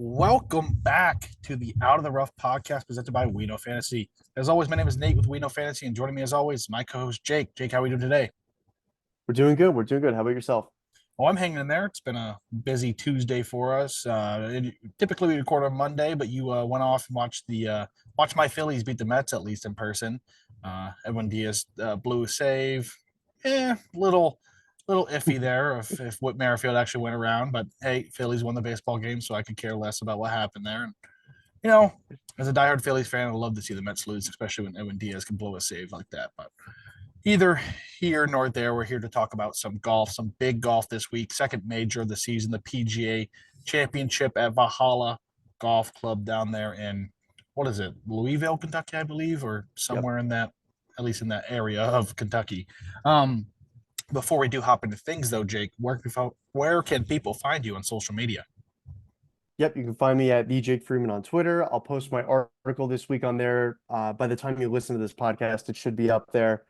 Welcome back to the Out of the Rough podcast presented by We Know Fantasy. As always, my name is Nate with We Know Fantasy, and joining me as always, my co-host Jake. Jake, how are we doing today? We're doing good. We're doing good. How about yourself? Well, I'm hanging in there. It's been a busy Tuesday for us. Typically, we record on Monday, but you went off and watched my Phillies beat the Mets at least in person. Edwin Diaz blew a save. Little iffy there if Whit Merrifield actually went around. But hey, Phillies won the baseball game, so I could care less about what happened there. And you know, as a diehard Phillies fan, I love to see the Mets lose, especially when Edwin Diaz can blow a save like that. But either here nor there, we're here to talk about some golf, some big golf this week. Second major of the season, the PGA Championship at Valhalla Golf Club down there in what is it, Louisville, Kentucky, I believe, or Yep. somewhere in that, at least in that area of Kentucky. Um, Before we do hop into things, though, Jake, where can people find you on social media? Yep. You can find me at the Jake Freeman on Twitter. I'll post my article this week on there. By the time you listen to this podcast, it should be up there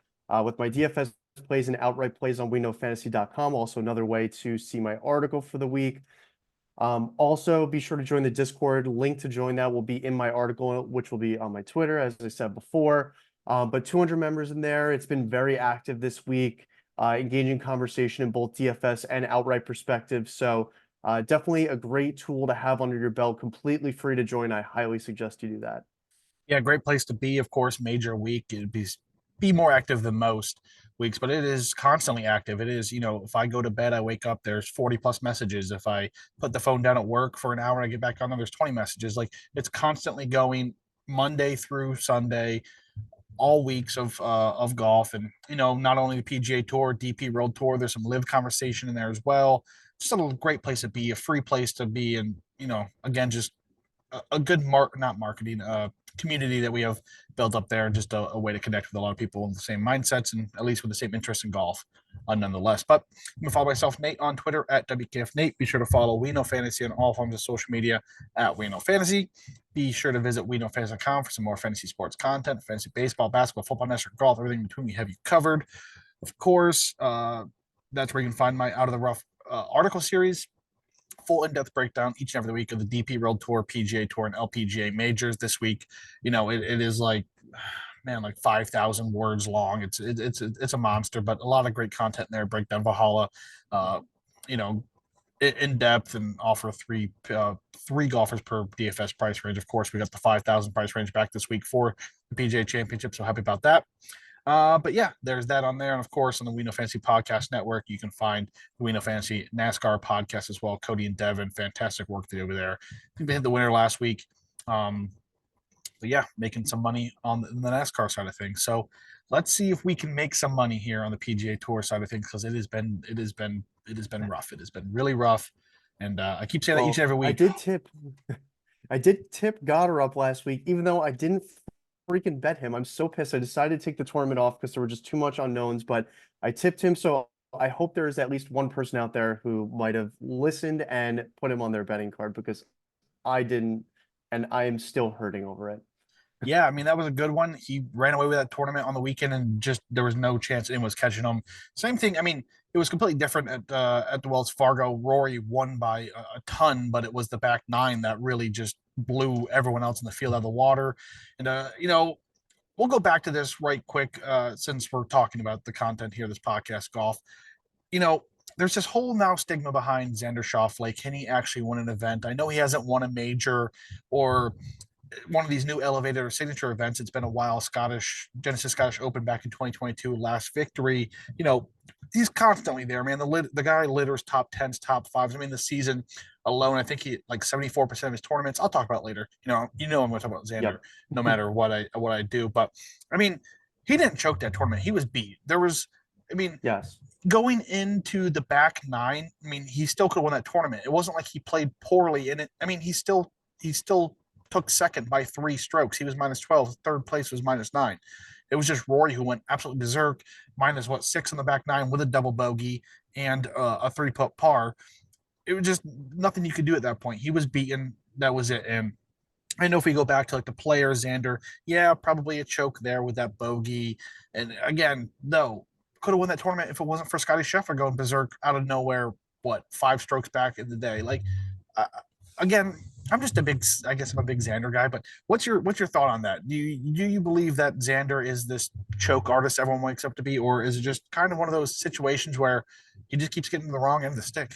with my DFS plays and outright plays on WeKnowFantasy.com. Also, another way to see my article for the week. Also, be sure to join the Discord. Link to join that will be in my article, which will be on my Twitter, as I said before. But 200 members in there. It's been very active this week, engaging conversation in both DFS and outright perspective. So definitely a great tool to have under your belt, completely free to join. I highly suggest you do that. Yeah, great place to be. Of course, major week. It'd be more active than most weeks, but it is constantly active. It is, if I go to bed, I wake up, there's 40 plus messages. If I put the phone down at work for an hour and I get back on there, there's 20 messages. Like it's constantly going Monday through Sunday, all weeks of golf. And not only the PGA Tour, DP World Tour, there's some live conversation in there as well. Just a great place to be, a free place to be, and again, just a good not marketing community that we have built up there, and just a way to connect with a lot of people with the same mindsets and at least with the same interest in golf, nonetheless. But you can follow myself, Nate, on Twitter at WKF Nate. Be sure to follow We Know Fantasy on all forms of social media at We Know Fantasy. Be sure to visit WeKnowFantasy.com for some more fantasy sports content, fantasy baseball, basketball, football, NASCAR, golf, everything in between. We have you covered. Of course, that's where you can find my Out of the Rough article series, full in-depth breakdown each and every week of the DP World Tour, PGA Tour, and LPGA majors. This week, it is like, man, like 5,000 words long. It's a monster, but a lot of great content in there. Breakdown Valhalla, uh, you know, in depth, and offer three golfers per DFS price range. Of course, we got the 5,000 price range back this week for the PGA Championship, so happy about that. But yeah, there's that on there. And of course, on the We Know Fantasy Podcast Network, you can find the We Know Fantasy NASCAR podcast as well. Cody and Devin, fantastic work they did over there. I think they hit the winner last week. But yeah, making some money on the NASCAR side of things. So let's see if we can make some money here on the PGA Tour side of things, because it has been rough. It has been really rough. And I keep saying that each and Well, every I week. did tip. I did tip Goddard up last week, even though I didn't freaking bet him. I'm so pissed. I decided to take the tournament off because there were just too much unknowns, but I tipped him. So I hope there is at least one person out there who might have listened and put him on their betting card, because I didn't, and I am still hurting over it. Yeah, I mean that was a good one. He ran away with that tournament on the weekend, and just there was no chance anyone was catching him. Same thing. I mean, it was completely different at the Wells Fargo. Rory won by a ton, but it was the back nine that really just blew everyone else in the field out of the water. And we'll go back to this right quick, since we're talking about the content here, this podcast, golf. You know, there's this whole now stigma behind Xander Schauffele. Can he actually win an event? I know he hasn't won a major or one of these new elevated or signature events. It's been a while. Genesis Scottish Open back in 2022, last victory. He's constantly there, man. The guy litters top tens, top fives. I mean, the season alone, I think he like 74% of his tournaments. I'll talk about it later. I'm going to talk about Xander Yep. no matter what I do. But I mean, he didn't choke that tournament. He was beat. I mean, Yes. going into the back nine, I mean, he still could have won that tournament. It wasn't like he played poorly in it. I mean, he still took second by 3 strokes. He was minus 12. Third place was minus 9. It was just Rory who went absolutely berserk, minus 6 on the back nine with a double bogey and a 3-putt par. It was just nothing you could do at that point. He was beaten. That was it. And I know if we go back to like the players, Xander, yeah, probably a choke there with that bogey. And again, no, could have won that tournament if it wasn't for Scotty Scheffler going berserk out of nowhere. 5 strokes back in the day? Like, uh, again, I'm just a big, I guess I'm a big Xander guy, but what's your thought on that? Do you believe that Xander is this choke artist everyone wakes up to be, or is it just kind of one of those situations where he just keeps getting the wrong end of the stick?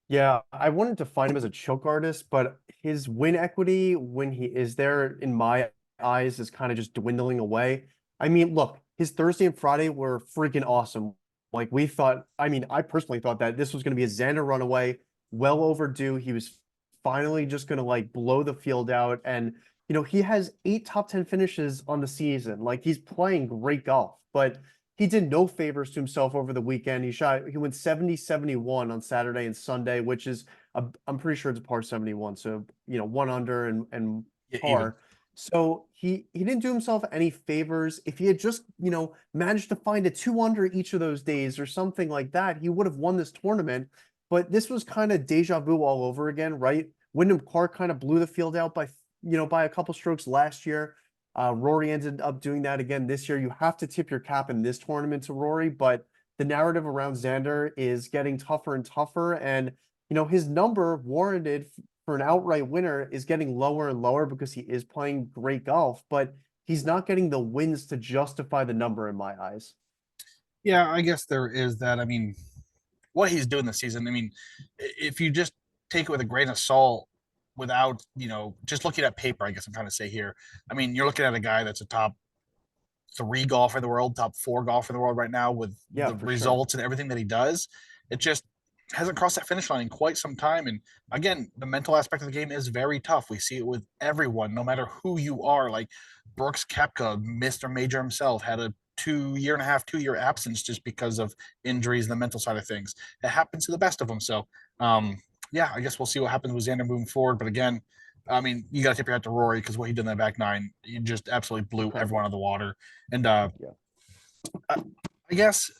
Yeah, I wouldn't define him as a choke artist, but his win equity when he is there, in my eyes, is kind of just dwindling away. I mean, look, his Thursday and Friday were freaking awesome. Like we thought, I mean, I personally thought that this was going to be a Xander runaway, well overdue. He was finally just going to like blow the field out. And, he has 8 top 10 finishes on the season. Like he's playing great golf, but he did no favors to himself over the weekend. He went 70-71 on Saturday and Sunday, which is I'm pretty sure it's a par 71. So, one under and Yeah, even. par. So he didn't do himself any favors. If he had just, managed to find a 2 under each of those days or something like that, he would have won this tournament. But this was kind of deja vu all over again, right? Wyndham Clark kind of blew the field out by a couple strokes last year. Rory ended up doing that again this year. You have to tip your cap in this tournament to Rory, but the narrative around Xander is getting tougher and tougher. And, his number warranted for an outright winner is getting lower and lower because he is playing great golf, but he's not getting the wins to justify the number in my eyes. Yeah, I guess there is that. I mean, what he's doing this season. I mean, if you just take it with a grain of salt, without just looking at paper, I guess I'm trying to say here. I mean, you're looking at a guy that's a top three golfer in the world, top four golfer in the world right now with Yeah, the for sure. results and everything that he does. It just hasn't crossed that finish line in quite some time. And again, the mental aspect of the game is very tough. We see it with everyone, no matter who you are. Like Brooks Koepka, Mr. Major himself, had a 2 year and a half, 2 year absence just because of injuries and the mental side of things. It happens to the best of them. So, yeah, I guess we'll see what happens with Xander moving forward. But again, I mean, you got to tip your hat to Rory because what he did in that back nine, he just absolutely blew everyone out Incredible. of the water. And Yeah. I guess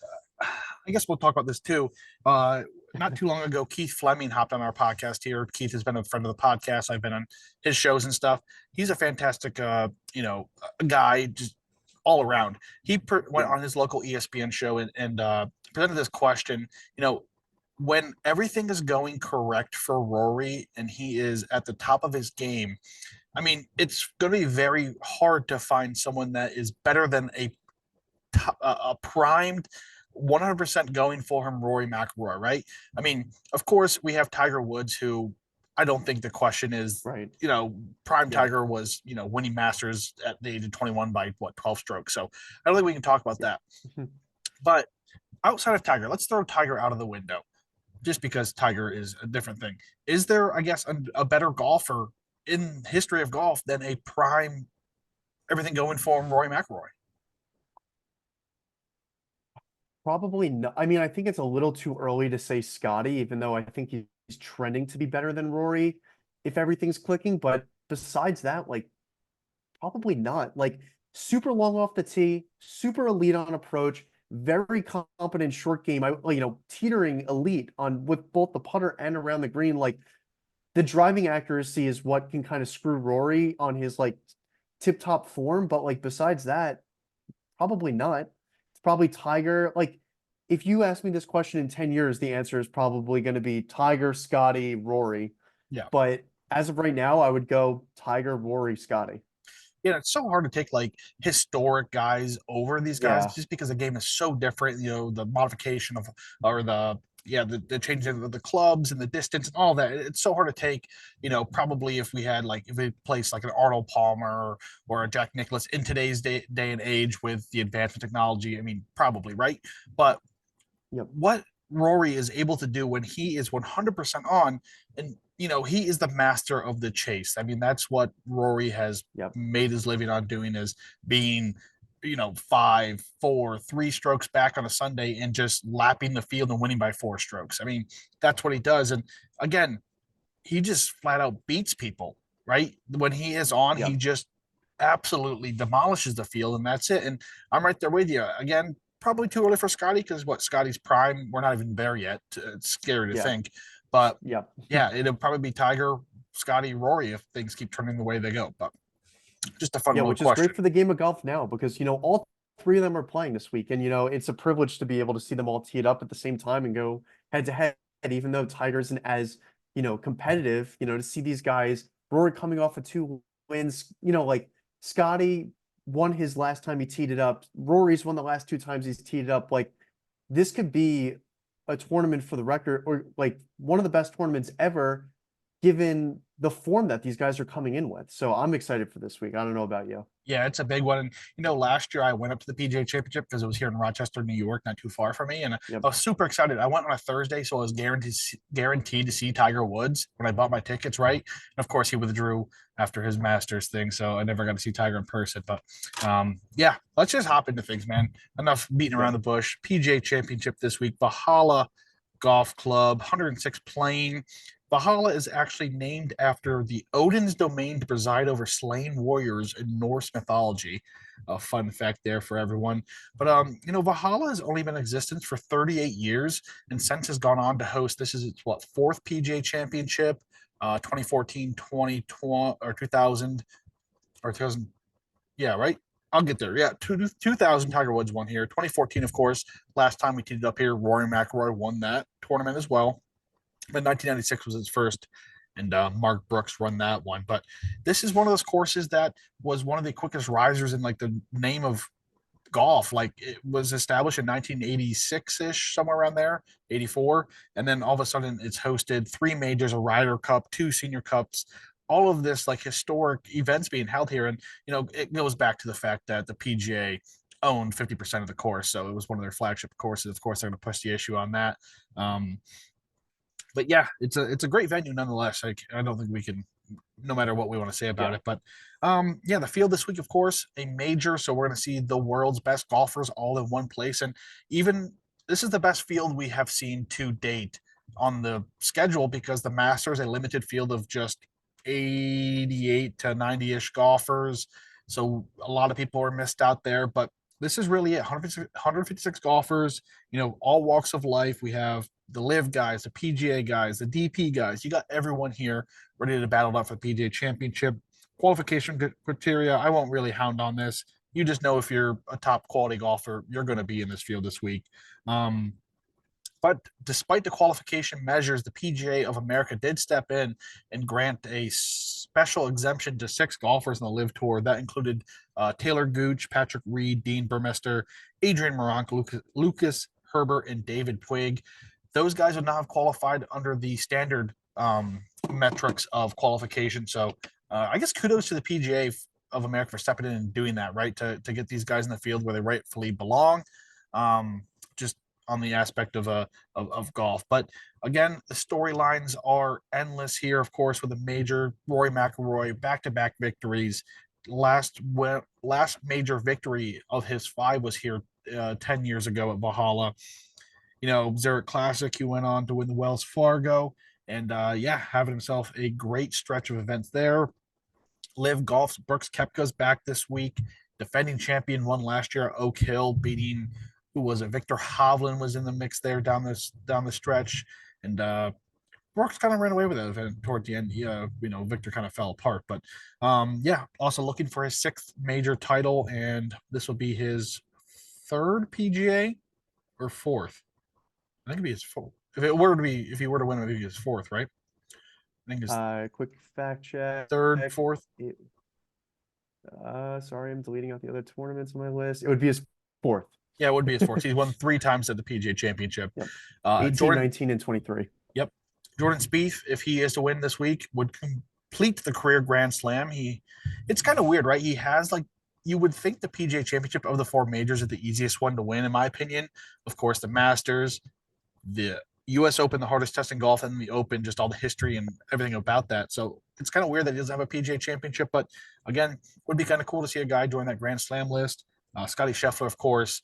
I guess we'll talk about this too. Uh, not too long ago, Keith Fleming hopped on our podcast here. Keith has been a friend of the podcast. I've been on his shows and stuff. He's a fantastic, guy, just all around. Went Yeah. on his local ESPN show and presented this question. When everything is going correct for Rory and he is at the top of his game, I mean, it's going to be very hard to find someone that is better than a primed 100% going for him Rory McIlroy, right? I mean, of course, we have Tiger Woods, who I don't think the question is, Right. prime Yeah. Tiger was, winning Masters at the age of 21 by what, 12 strokes. So I don't think we can talk about Yeah. that. But outside of Tiger, let's throw Tiger out of the window just because Tiger is a different thing. Is there, I guess, a better golfer in history of golf than a prime everything going for him, Rory McIlroy? Probably not. I mean, I think it's a little too early to say Scotty, even though I think he's trending to be better than Rory if everything's clicking. But besides that, like, probably not. Like, super long off the tee, super elite on approach, very competent short game. Teetering elite on with both the putter and around the green. Like, the driving accuracy is what can kind of screw Rory on his like tip top form. But like, besides that, probably not. It's probably Tiger. Like, if you ask me this question in 10 years, the answer is probably going to be Tiger, Scotty, Rory. Yeah. But as of right now, I would go Tiger, Rory, Scotty. It's so hard to take like historic guys over these guys Yeah. just because the game is so different. The modification of or the change of the clubs and the distance and all that. It's so hard to take. Probably if we place like an Arnold Palmer or a Jack Nicklaus in today's day and age with the advancement technology. I mean, probably right, but Yep. what Rory is able to do when he is 100% on, and he is the master of the chase. I mean, that's what Rory has Yep. made his living on doing is being, 5, 4, 3 strokes back on a Sunday and just lapping the field and winning by 4 strokes. I mean, that's what he does. And again, he just flat out beats people, right? When he is on, he Yep. just absolutely demolishes the field, and that's it. And I'm right there with you. Again, probably too early for Scotty because what Scotty's prime, we're not even there yet. It's scary to Yeah. think, but Yep. yeah, it'll probably be Tiger, Scotty, Rory if things keep turning the way they go. But just a fun Yeah, little which is great question. for the game of golf now because, all three of them are playing this week. And, it's a privilege to be able to see them all teed up at the same time and go head to head, even though Tiger isn't as, competitive, to see these guys, Rory coming off of 2 wins, like Scotty won his last time he teed it up. Rory's won the last 2 times he's teed it up. Like this could be a tournament for the record, or like one of the best tournaments ever, given the form that these guys are coming in with. So I'm excited for this week. I don't know about you. Yeah, it's a big one. And last year I went up to the PGA Championship because it was here in Rochester, New York, not too far from me, and Yep. I was super excited. I went on a Thursday, so I was guaranteed to see Tiger Woods when I bought my tickets. Right, and of course he withdrew after his Masters thing, so I never got to see Tiger in person. But yeah, let's just hop into things, man. Enough beating around the bush. PGA Championship this week, Valhalla Golf Club, 106 playing. Valhalla is actually named after the Odin's domain to preside over slain warriors in Norse mythology. A fun fact there for everyone. But Valhalla has only been in existence for 38 years, and since has gone on to host. This is its fourth PGA Championship, 2014, 2020, or 2000, or 2000. Yeah, right. I'll get there. Yeah, 2000 Tiger Woods won here. 2014, of course, last time we teed it up here, Rory McIlroy won that tournament as well. But 1996 was his first, and Mark Brooks won that one. But this is one of those courses that was one of the quickest risers in like the name of golf. Like it was established in 1986 ish, somewhere around there, 84, and then all of a sudden it's hosted 3 majors, a Ryder Cup, 2 Senior Cups. All of this like historic events being held here, and it goes back to the fact that the PGA owned 50% of the course, so it was one of their flagship courses. Of course, they're going to push the issue on that. But yeah, it's a great venue nonetheless. Like I don't think we can, no matter what we want to say about it. But yeah, the field this week, of course, a major. So we're going to see the world's best golfers all in one place, and even this is the best field we have seen to date on the schedule because the Masters a limited field of just 88 to 90-ish golfers. So a lot of people are missed out there, but this is really it. 156 golfers, all walks of life. We have the live guys, the PGA guys, the DP guys. You got everyone here ready to battle out for the PGA Championship. Qualification criteria, I won't really hound on this. You just know if you're a top quality golfer, you're going to be in this field this week. But despite the qualification measures, the PGA of America did step in and grant a special exemption to 6 golfers in the Live Tour. That included Taylor Gooch, Patrick Reed, Dean Burmester, Adrian Moronk, Lucas Herbert, and David Puig. Those guys would not have qualified under the standard metrics of qualification. So I guess kudos to the PGA of America for stepping in and doing that, right? To get these guys in the field where they rightfully belong. Just on the aspect of golf. But again, the storylines are endless here, of course, with a major Rory McIlroy, back-to-back victories. Last major victory of his 5 was here 10 years ago at Valhalla. Zurich Classic, he went on to win the Wells Fargo, and yeah, having himself a great stretch of events there. Live Golf's Brooks Koepka's back this week. Defending champion won last year at Oak Hill, beating who was it? Victor Hovland was in the mix there down the stretch, and Brooks kind of ran away with it event toward the end. Victor kind of fell apart, but yeah, also looking for his 6th major title, and this will be his 3rd PGA or 4th. I think it'd be his 4th. If he were to win, it would be his 4th, right? I think his quick fact check. 3rd, 4th. Sorry, I'm deleting out the other tournaments on my list. It would be his 4th. Yeah, it would be his 4th. He's won 3 times at the PGA Championship. Yep. 18, 19, and 23. Yep. Jordan Spieth, if he is to win this week, would complete the career Grand Slam. It's kind of weird, right? He has you would think the PGA Championship of the 4 majors is the easiest one to win, in my opinion. Of course, the Masters, the U.S. Open, the hardest test in golf, and the Open, just all the history and everything about that. So it's kind of weird that he doesn't have a PGA Championship, but again, would be kind of cool to see a guy join that Grand Slam list. Scotty Scheffler, of course,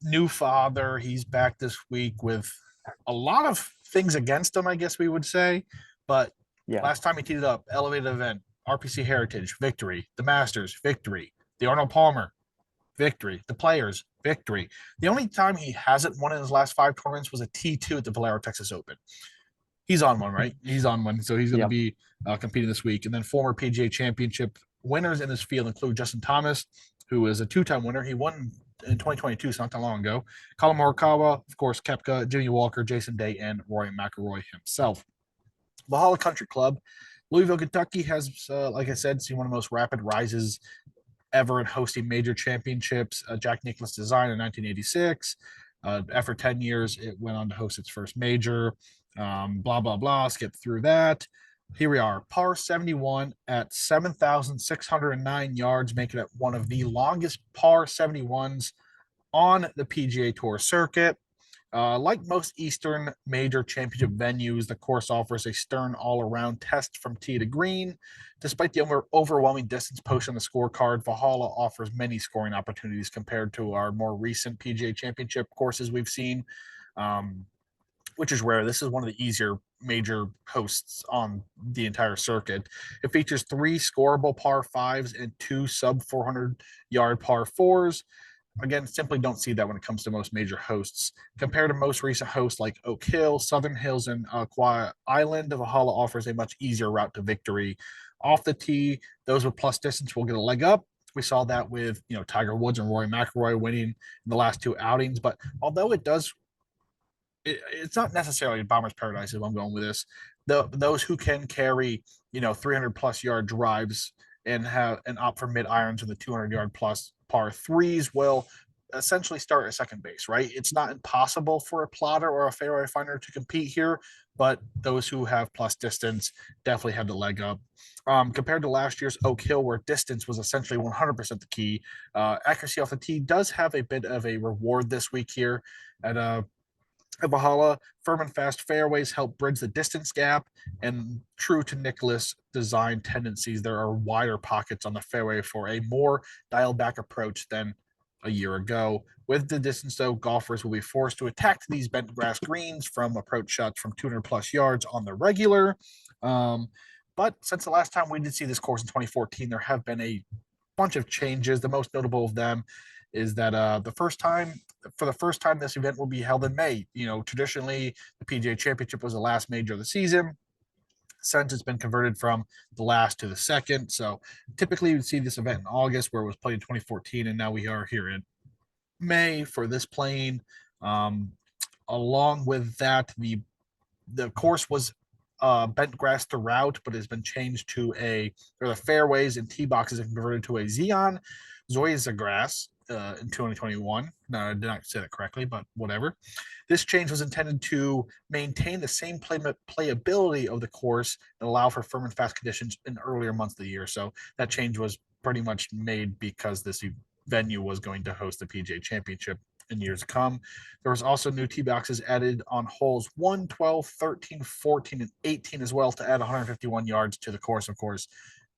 new father. He's back this week with a lot of things against him, I guess we would say. But last time he teed it up, elevated event, RPC Heritage, victory. The Masters, victory. The Arnold Palmer, victory. The Players, victory. The only time he hasn't won in his last 5 tournaments was a T2 at the Valero Texas Open. He's on one, right? He's on one, so he's going to be competing this week. And then former PGA Championship winners in this field include Justin Thomas, who is a 2-time winner. He won in 2022, so not that long ago. Colin Morikawa, of course, Koepka, Jimmy Walker, Jason Day, and Rory McIlroy himself. Valhalla Country Club, Louisville, Kentucky has, like I said, seen one of the most rapid rises ever in hosting major championships. Jack Nicklaus design in 1986. After 10 years, it went on to host its first major. Blah, blah, blah. Skip through that. Here we are, par 71 at 7,609 yards, making it one of the longest par 71s on the PGA Tour circuit. Like most Eastern major championship venues, the course offers a stern all-around test from tee to green. Despite the overwhelming distance posted on the scorecard, Valhalla offers many scoring opportunities compared to our more recent PGA Championship courses we've seen, which is rare. This is one of the easier major hosts on the entire circuit. It features 3 scoreable par 5s and 2 sub 400-yard par 4s. Again, simply don't see that when it comes to most major hosts. Compared to most recent hosts like Oak Hill, Southern Hills, and Quiet Island, Valhalla offers a much easier route to victory. Off the tee, those with plus distance will get a leg up. We saw that with Tiger Woods and Rory McIlroy winning in the last 2 outings. But although it's not necessarily a bomber's paradise if I'm going with this. Those who can carry 300 plus yard drives and opt for mid irons with the 200-yard plus par threes will essentially start at second base, right? It's not impossible for a plotter or a fairway finder to compete here, but those who have plus distance definitely had the leg up. Compared to last year's Oak Hill, where distance was essentially 100% the key, accuracy off the tee does have a bit of a reward this week here at Valhalla. Firm and fast fairways help bridge the distance gap, and true to Nicklaus design tendencies, there are wider pockets on the fairway for a more dialed back approach than a year ago. With the distance, though, golfers will be forced to attack these bent grass greens from approach shots from 200 plus yards on the regular. But since the last time we did see this course in 2014, there have been a bunch of changes. The most notable of them is that for the first time, this event will be held in May. Traditionally, the PGA Championship was the last major of the season. Since it's been converted from the last to the second. So typically you'd see this event in August where it was played in 2014, and now we are here in May for this playing. Along with that, the course was bent grass throughout, but has been changed to the fairways and tee boxes have converted to a Xeon Zoysia grass in 2021. No, I did not say that correctly, but whatever. This change was intended to maintain the same playability of the course and allow for firm and fast conditions in earlier months of the year. So that change was pretty much made because this venue was going to host the PGA Championship in years to come. There was also new tee boxes added on holes 1, 12, 13, 14, and 18 as well to add 151 yards to the course, of course,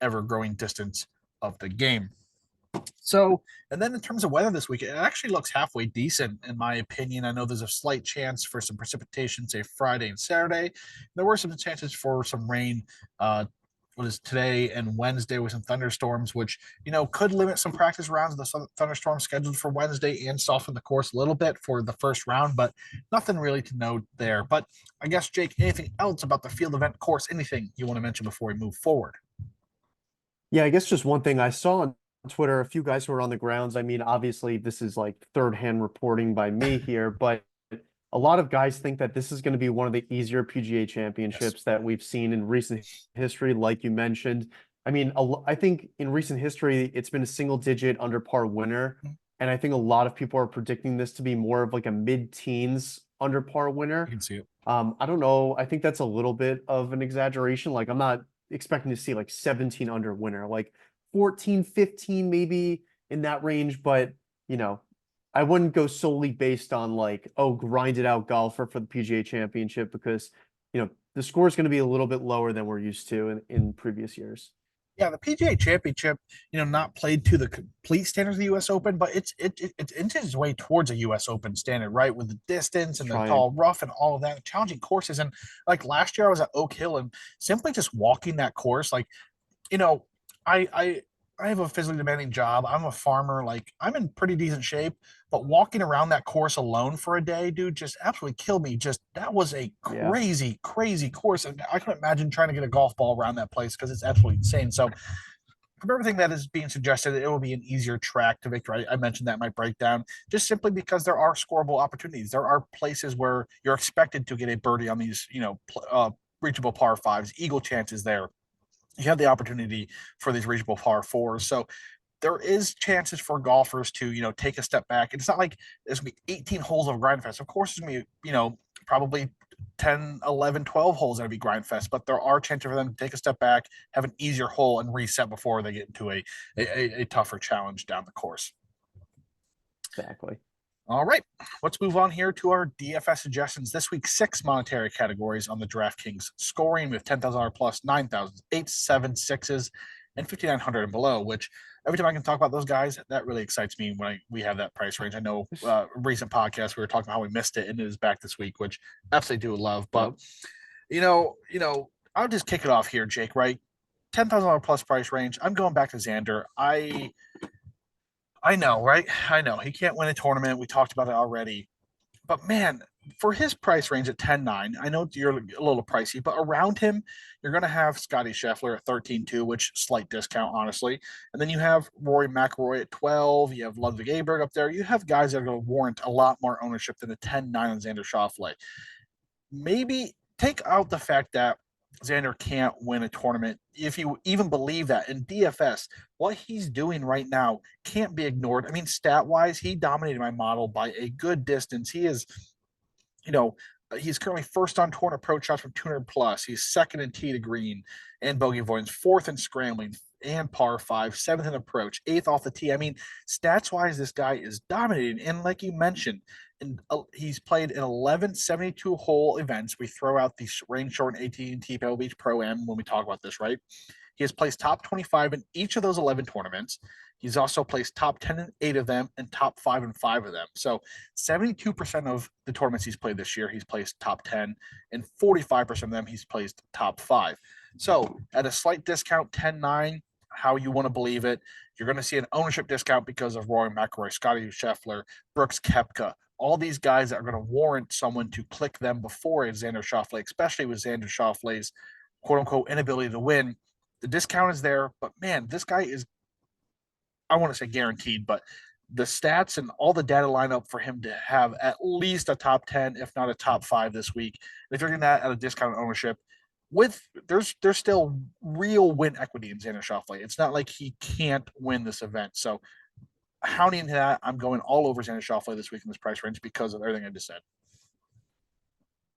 ever-growing distance of the game. So, and then in terms of weather this week, it actually looks halfway decent, in my opinion. I know there's a slight chance for some precipitation, say Friday and Saturday. There were some chances for some rain, what is today and Wednesday with some thunderstorms, which, could limit some practice rounds of the thunderstorms scheduled for Wednesday and soften the course a little bit for the first round, but nothing really to note there. But I guess, Jake, anything else about the field event course, anything you want to mention before we move forward? Yeah, I guess just one thing I saw on Twitter, a few guys who are on the grounds. I mean, obviously, this is like third-hand reporting by me here, but a lot of guys think that this is going to be one of the easier PGA championships that we've seen in recent history, like you mentioned. I mean, I think in recent history, it's been a single-digit under par winner, and I think a lot of people are predicting this to be more of like a mid-teens under par winner. You can see it. I don't know. I think that's a little bit of an exaggeration. Like, I'm not expecting to see like 17 under winner, like 14, 15 maybe in that range, but I wouldn't go solely based on like, oh, grinded out golfer for the PGA Championship, because the score is going to be a little bit lower than we're used to in previous years. Yeah, the PGA Championship, not played to the complete standards of the U.S. Open, but it's inches its way towards a U.S. Open standard, right? With the distance and the tall rough and all of that, challenging courses. And like last year, I was at Oak Hill, and simply just walking that course, like, I have a physically demanding job. I'm a farmer. Like, I'm in pretty decent shape, but walking around that course alone for a day, dude, just absolutely killed me. Just that was a crazy, crazy course. And I couldn't imagine trying to get a golf ball around that place because it's absolutely insane. So from everything that is being suggested, it will be an easier track to victory. I mentioned that might break down just simply because there are scoreable opportunities. There are places where you're expected to get a birdie on these, reachable par fives, eagle chances there. You have the opportunity for these reachable par fours. So there is chances for golfers to, take a step back. It's not like there's going to be 18 holes of grind fest. Of course, there's going to be, probably 10, 11, 12 holes going to be grind fest, but there are chances for them to take a step back, have an easier hole, and reset before they get into a tougher challenge down the course. Exactly. All right, let's move on here to our DFS suggestions this week. 6 monetary categories on the DraftKings scoring with $10,000 plus, 9,000, 8, 7, 6s, and 5,900 and below, which every time I can talk about those guys, that really excites me when we have that price range. I know recent podcast we were talking about how we missed it, and it is back this week, which I absolutely do love. But I'll just kick it off here, Jake. Right, $10,000 plus price range. I'm going back to Xander. I know, right? I know he can't win a tournament. We talked about it already. But man, for his price range at 10.9, I know you're a little pricey, but around him, you're going to have Scotty Scheffler at 13.2, which slight discount, honestly. And then you have Rory McIlroy at 12. You have Ludwig Aberg up there. You have guys that are going to warrant a lot more ownership than the 10.9 on Xander Schauffele. Maybe take out the fact that Xander can't win a tournament. If you even believe that in DFS, what he's doing right now can't be ignored. I mean, stat wise, he dominated my model by a good distance. He is, he's currently first on tour in approach shots from 200 plus. He's second in tee to green and bogey avoidance, fourth in scrambling and par five, seventh in approach, eighth off the tee. I mean, stats wise, this guy is dominating. And like you mentioned, and he's played in 11 72 hole events. We throw out the rain short AT&T Pebble Beach Pro Am when we talk about this, right? He has placed top 25 in each of those 11 tournaments. He's also placed top 10 in 8 of them and top 5 in 5 of them. So 72% of the tournaments he's played this year, he's placed top 10, and 45% of them he's placed top 5. So at a slight discount, 10.9, how you want to believe it, you're going to see an ownership discount because of Rory McIlroy, Scotty Scheffler, Brooks Koepka, all these guys that are going to warrant someone to click them before Xander Schauffele, especially with Xander Schauffele's quote-unquote inability to win. The discount is there, but man, this guy is, I want to say guaranteed, but the stats and all the data line up for him to have at least a top 10, if not a top 5 this week. And if you're getting that at a discounted ownership, there's still real win equity in Xander Schauffele. It's not like he can't win this event. So hounding that, I'm going all over Xander Schauffele this week in this price range because of everything I just said.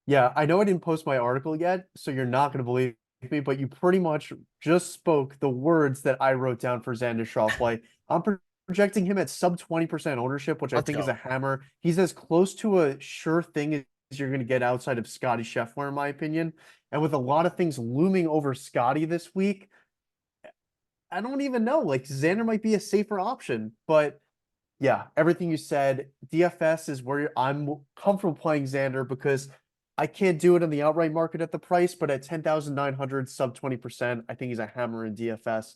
Yeah, I know I didn't post my article yet, so you're not going to believe me, but you pretty much just spoke the words that I wrote down for Xander Schauffele. I'm projecting him at sub 20% ownership, which I think is a hammer. He's as close to a sure thing as you're going to get outside of Scotty Scheffler, in my opinion. And with a lot of things looming over Scotty this week, I don't even know. Like, Xander might be a safer option, but yeah, everything you said, DFS is where I'm comfortable playing Xander because I can't do it in the outright market at the price, but at 10,900, sub 20%, I think he's a hammer in DFS.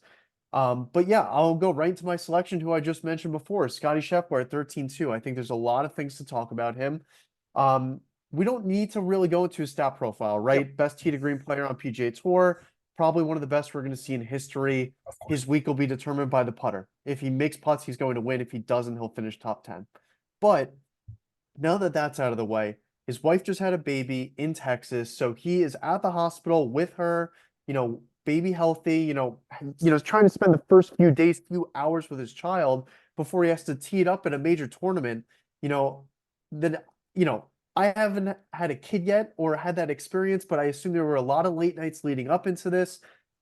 But yeah, I'll go right into my selection, who I just mentioned before, Scotty Scheffler at 13.2. I think there's a lot of things to talk about him. We don't need to really go into his stat profile, right? Yep. Best tee to green player on PGA Tour, probably one of the best we're going to see in history. His week will be determined by the putter. If he makes putts, he's going to win. If he doesn't, he'll finish top 10. But now that that's out of the way, his wife just had a baby in Texas, so he is at the hospital with her, baby healthy, trying to spend the first few days, few hours with his child before he has to tee it up at a major tournament. Then, I haven't had a kid yet or had that experience, but I assume there were a lot of late nights leading up into this.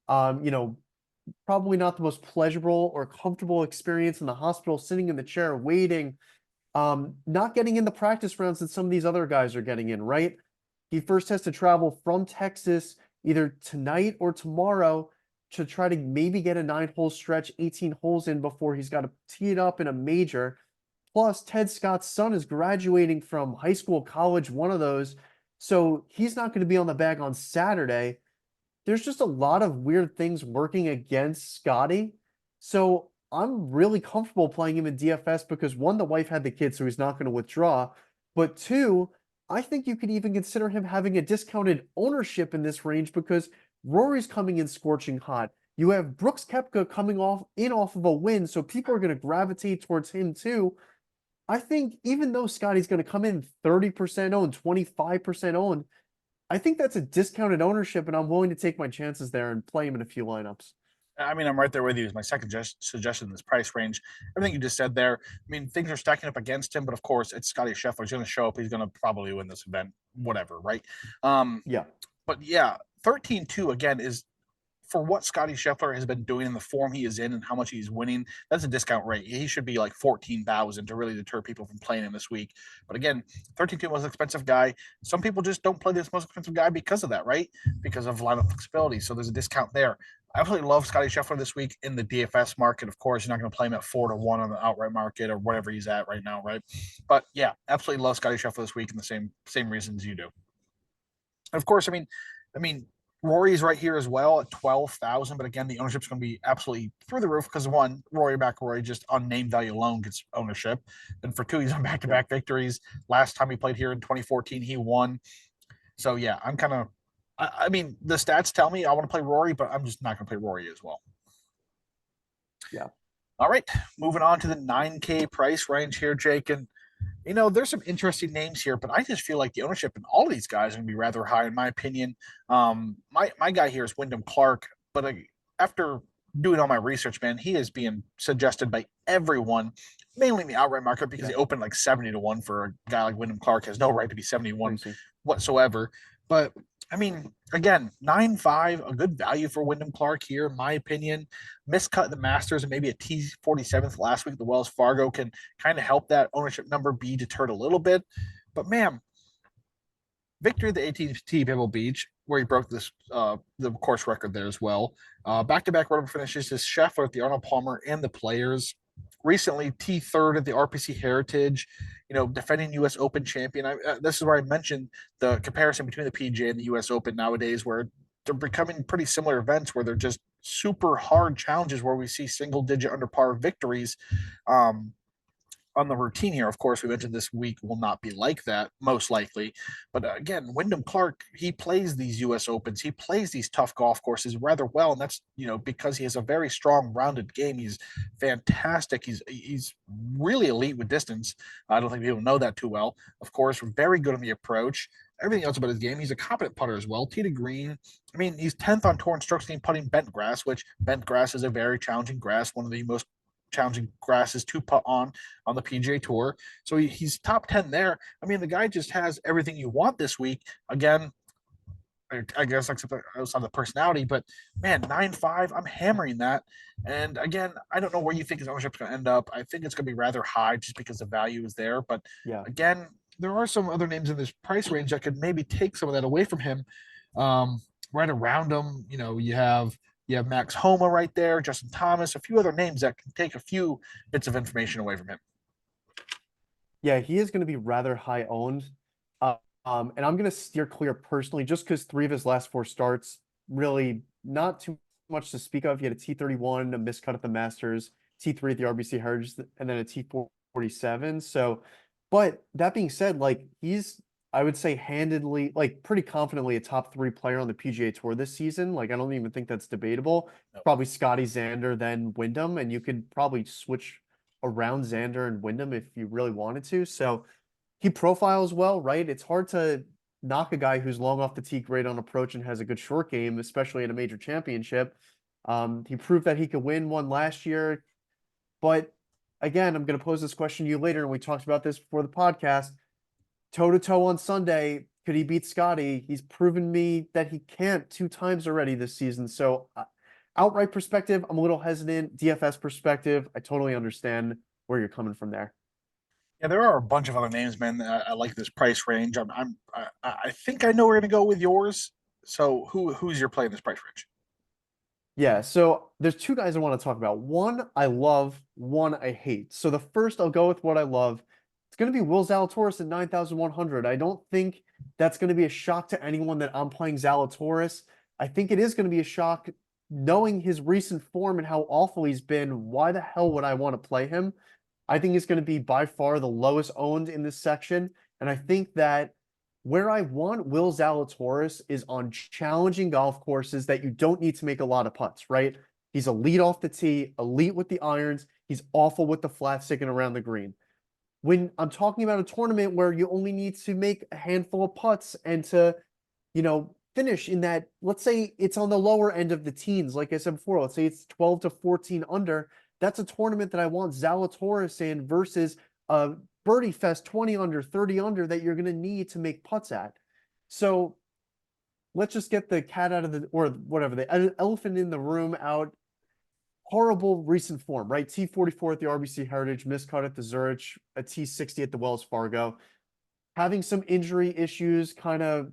Probably not the most pleasurable or comfortable experience in the hospital, sitting in the chair waiting, not getting in the practice rounds that some of these other guys are getting in, right? He first has to travel from Texas either tonight or tomorrow to try to maybe get a 9-hole stretch, 18 holes in before he's got to tee it up in a major. Plus, Ted Scott's son is graduating from high school, college, one of those. So he's not going to be on the bag on Saturday. There's just a lot of weird things working against Scotty. So I'm really comfortable playing him in DFS because one, the wife had the kid, so he's not going to withdraw. But two, I think you could even consider him having a discounted ownership in this range because Rory's coming in scorching hot. You have Brooks Koepka coming off of a win, so people are going to gravitate towards him too. I think even though Scotty's going to come in 30% owned, 25% owned, I think that's a discounted ownership, and I'm willing to take my chances there and play him in a few lineups. I mean, I'm right there with you. Is my second suggestion in this price range. Everything you just said there. I mean, things are stacking up against him, but of course, it's Scotty Scheffler. He's going to show up. He's going to probably win this event, whatever, right? Um, Yeah, but yeah, 13-2 again is for what Scotty Scheffler has been doing in the form he is in and how much he's winning. That's a discount rate. He should be like 14,000 to really deter people from playing him this week. But again, 13-2 most expensive guy. Some people just don't play this most expensive guy because of that, right? Because of lineup flexibility. So there's a discount there. I absolutely love Scotty Scheffler this week in the DFS market. Of course, you're not going to play him at 4-1 on the outright market or whatever he's at right now, right? But yeah, absolutely love Scotty Scheffler this week in the same reasons you do. Of course, I mean, Rory's right here as well at 12,000, but again, the ownership's going to be absolutely through the roof because one, Rory McIlroy just on name value alone gets ownership, and for two, he's on yeah. back-to-back victories. Last time he played here in 2014, he won. So yeah, I'm kind of. I mean, the stats tell me I want to play Rory, but I'm just not going to play Rory as well. Yeah. All right, moving on to the 9K price range here, Jake, and there's some interesting names here, but I just feel like the ownership in all of these guys are going to be rather high, in my opinion. My guy here is Wyndham Clark, but after doing all my research, man, he is being suggested by everyone, mainly in the outright market, because Yeah. he opened like 70-1 for a guy like Wyndham Clark, has no right to be 71 Crazy. whatsoever. But I mean, again, 9.5, a good value for Wyndham Clark here, in my opinion. Miscut the Masters and maybe a T47th last week at the Wells Fargo can kind of help that ownership number be deterred a little bit. But man, victory at the AT&T Pebble Beach, where he broke the course record there as well. Back-to-back run finishes his Scheffler at the Arnold Palmer and the Players. Recently, T3rd at the RPC Heritage. Defending U.S. Open champion. This is where I mentioned the comparison between the PGA and the U.S. Open nowadays, where they're becoming pretty similar events where they're just super hard challenges where we see single-digit under par victories. Um, on the routine here, of course, we mentioned this week will not be like that, most likely. But again, Wyndham Clark, he plays these U.S. Opens, he plays these tough golf courses rather well, and that's because he has a very strong, rounded game. He's fantastic. He's really elite with distance. I don't think people know that too well. Of course, very good on the approach. Everything else about his game, he's a competent putter as well. Tee to green. I mean, he's 10th on tour in strokes gained putting bent grass, which bent grass is a very challenging grass, one of the most challenging grasses to putt on the PGA Tour. So he's top 10 there. I mean, the guy just has everything you want this week. Again, I guess except outside the personality, but man, 9.5, I'm hammering that. And again, I don't know where you think his ownership is going to end up. I think it's going to be rather high just because the value is there. But Yeah. again, there are some other names in this price range that could maybe take some of that away from him. Right around him, you have Max Homa right there, Justin Thomas, a few other names that can take a few bits of information away from him. Yeah, he is going to be rather high owned. Uh, and I'm going to steer clear personally just because three of his last four starts really not too much to speak of. He had a T31, a miscut at the Masters, T3 at the RBC Heritage, and then a T47. So, but that being said, like he's, I would say handedly, like pretty confidently a top three player on the PGA Tour this season. Like I don't even think that's debatable. No. Probably Scotty, Xander, then Wyndham, and you could probably switch around Xander and Wyndham if you really wanted to. So he profiles well, right? It's hard to knock a guy who's long off the tee, great on approach, and has a good short game, especially in a major championship. He proved that he could win one last year. But again, I'm going to pose this question to you later, and we talked about this before the podcast. Toe to toe on Sunday, could he beat Scotty? He's proven me that he can't two times already this season. So outright perspective, I'm a little hesitant. DFS perspective, I totally understand where you're coming from there. Yeah, there are a bunch of other names, man. I like this price range. I think I know where we're gonna go with yours. So who's your play in this price range? Yeah, so there's two guys I want to talk about. One I love, one I hate. So the first I'll go with what I love. It's going to be Will Zalatoris at 9,100. I don't think that's going to be a shock to anyone that I'm playing Zalatoris. I think it is going to be a shock knowing his recent form and how awful he's been. Why the hell would I want to play him? I think he's going to be by far the lowest owned in this section. And I think that where I want Will Zalatoris is on challenging golf courses that you don't need to make a lot of putts, right? He's elite off the tee, elite with the irons. He's awful with the flat sticking around the green. When I'm talking about a tournament where you only need to make a handful of putts and to finish in that, let's say it's on the lower end of the teens, like I said before, let's say it's 12 to 14 under. That's a tournament that I want Zalatoris in versus a Birdie Fest 20 under, 30 under that you're going to need to make putts at. So let's just get the cat out of the, or whatever, the elephant in the room out. Horrible recent form, right? T44 at the RBC Heritage, miscut at the Zurich, a T60 at the Wells Fargo. Having some injury issues, kind of,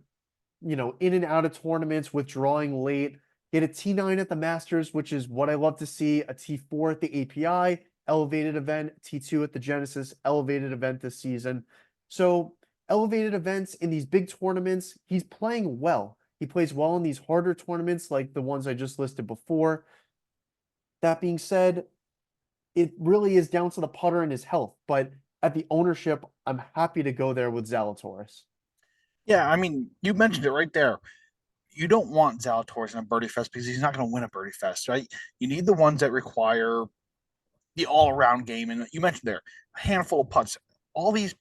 in and out of tournaments, withdrawing late. Get a T9 at the Masters, which is what I love to see. A T4 at the API, elevated event. T2 at the Genesis, elevated event this season. So elevated events in these big tournaments, he's playing well. He plays well in these harder tournaments like the ones I just listed before. That being said, it really is down to the putter and his health. But at the ownership, I'm happy to go there with Zalatoris. Yeah, I mean, you mentioned it right there. You don't want Zalatoris in a birdie fest because he's not going to win a birdie fest, right? You need the ones that require the all-around game, and you mentioned there a handful of putts. All these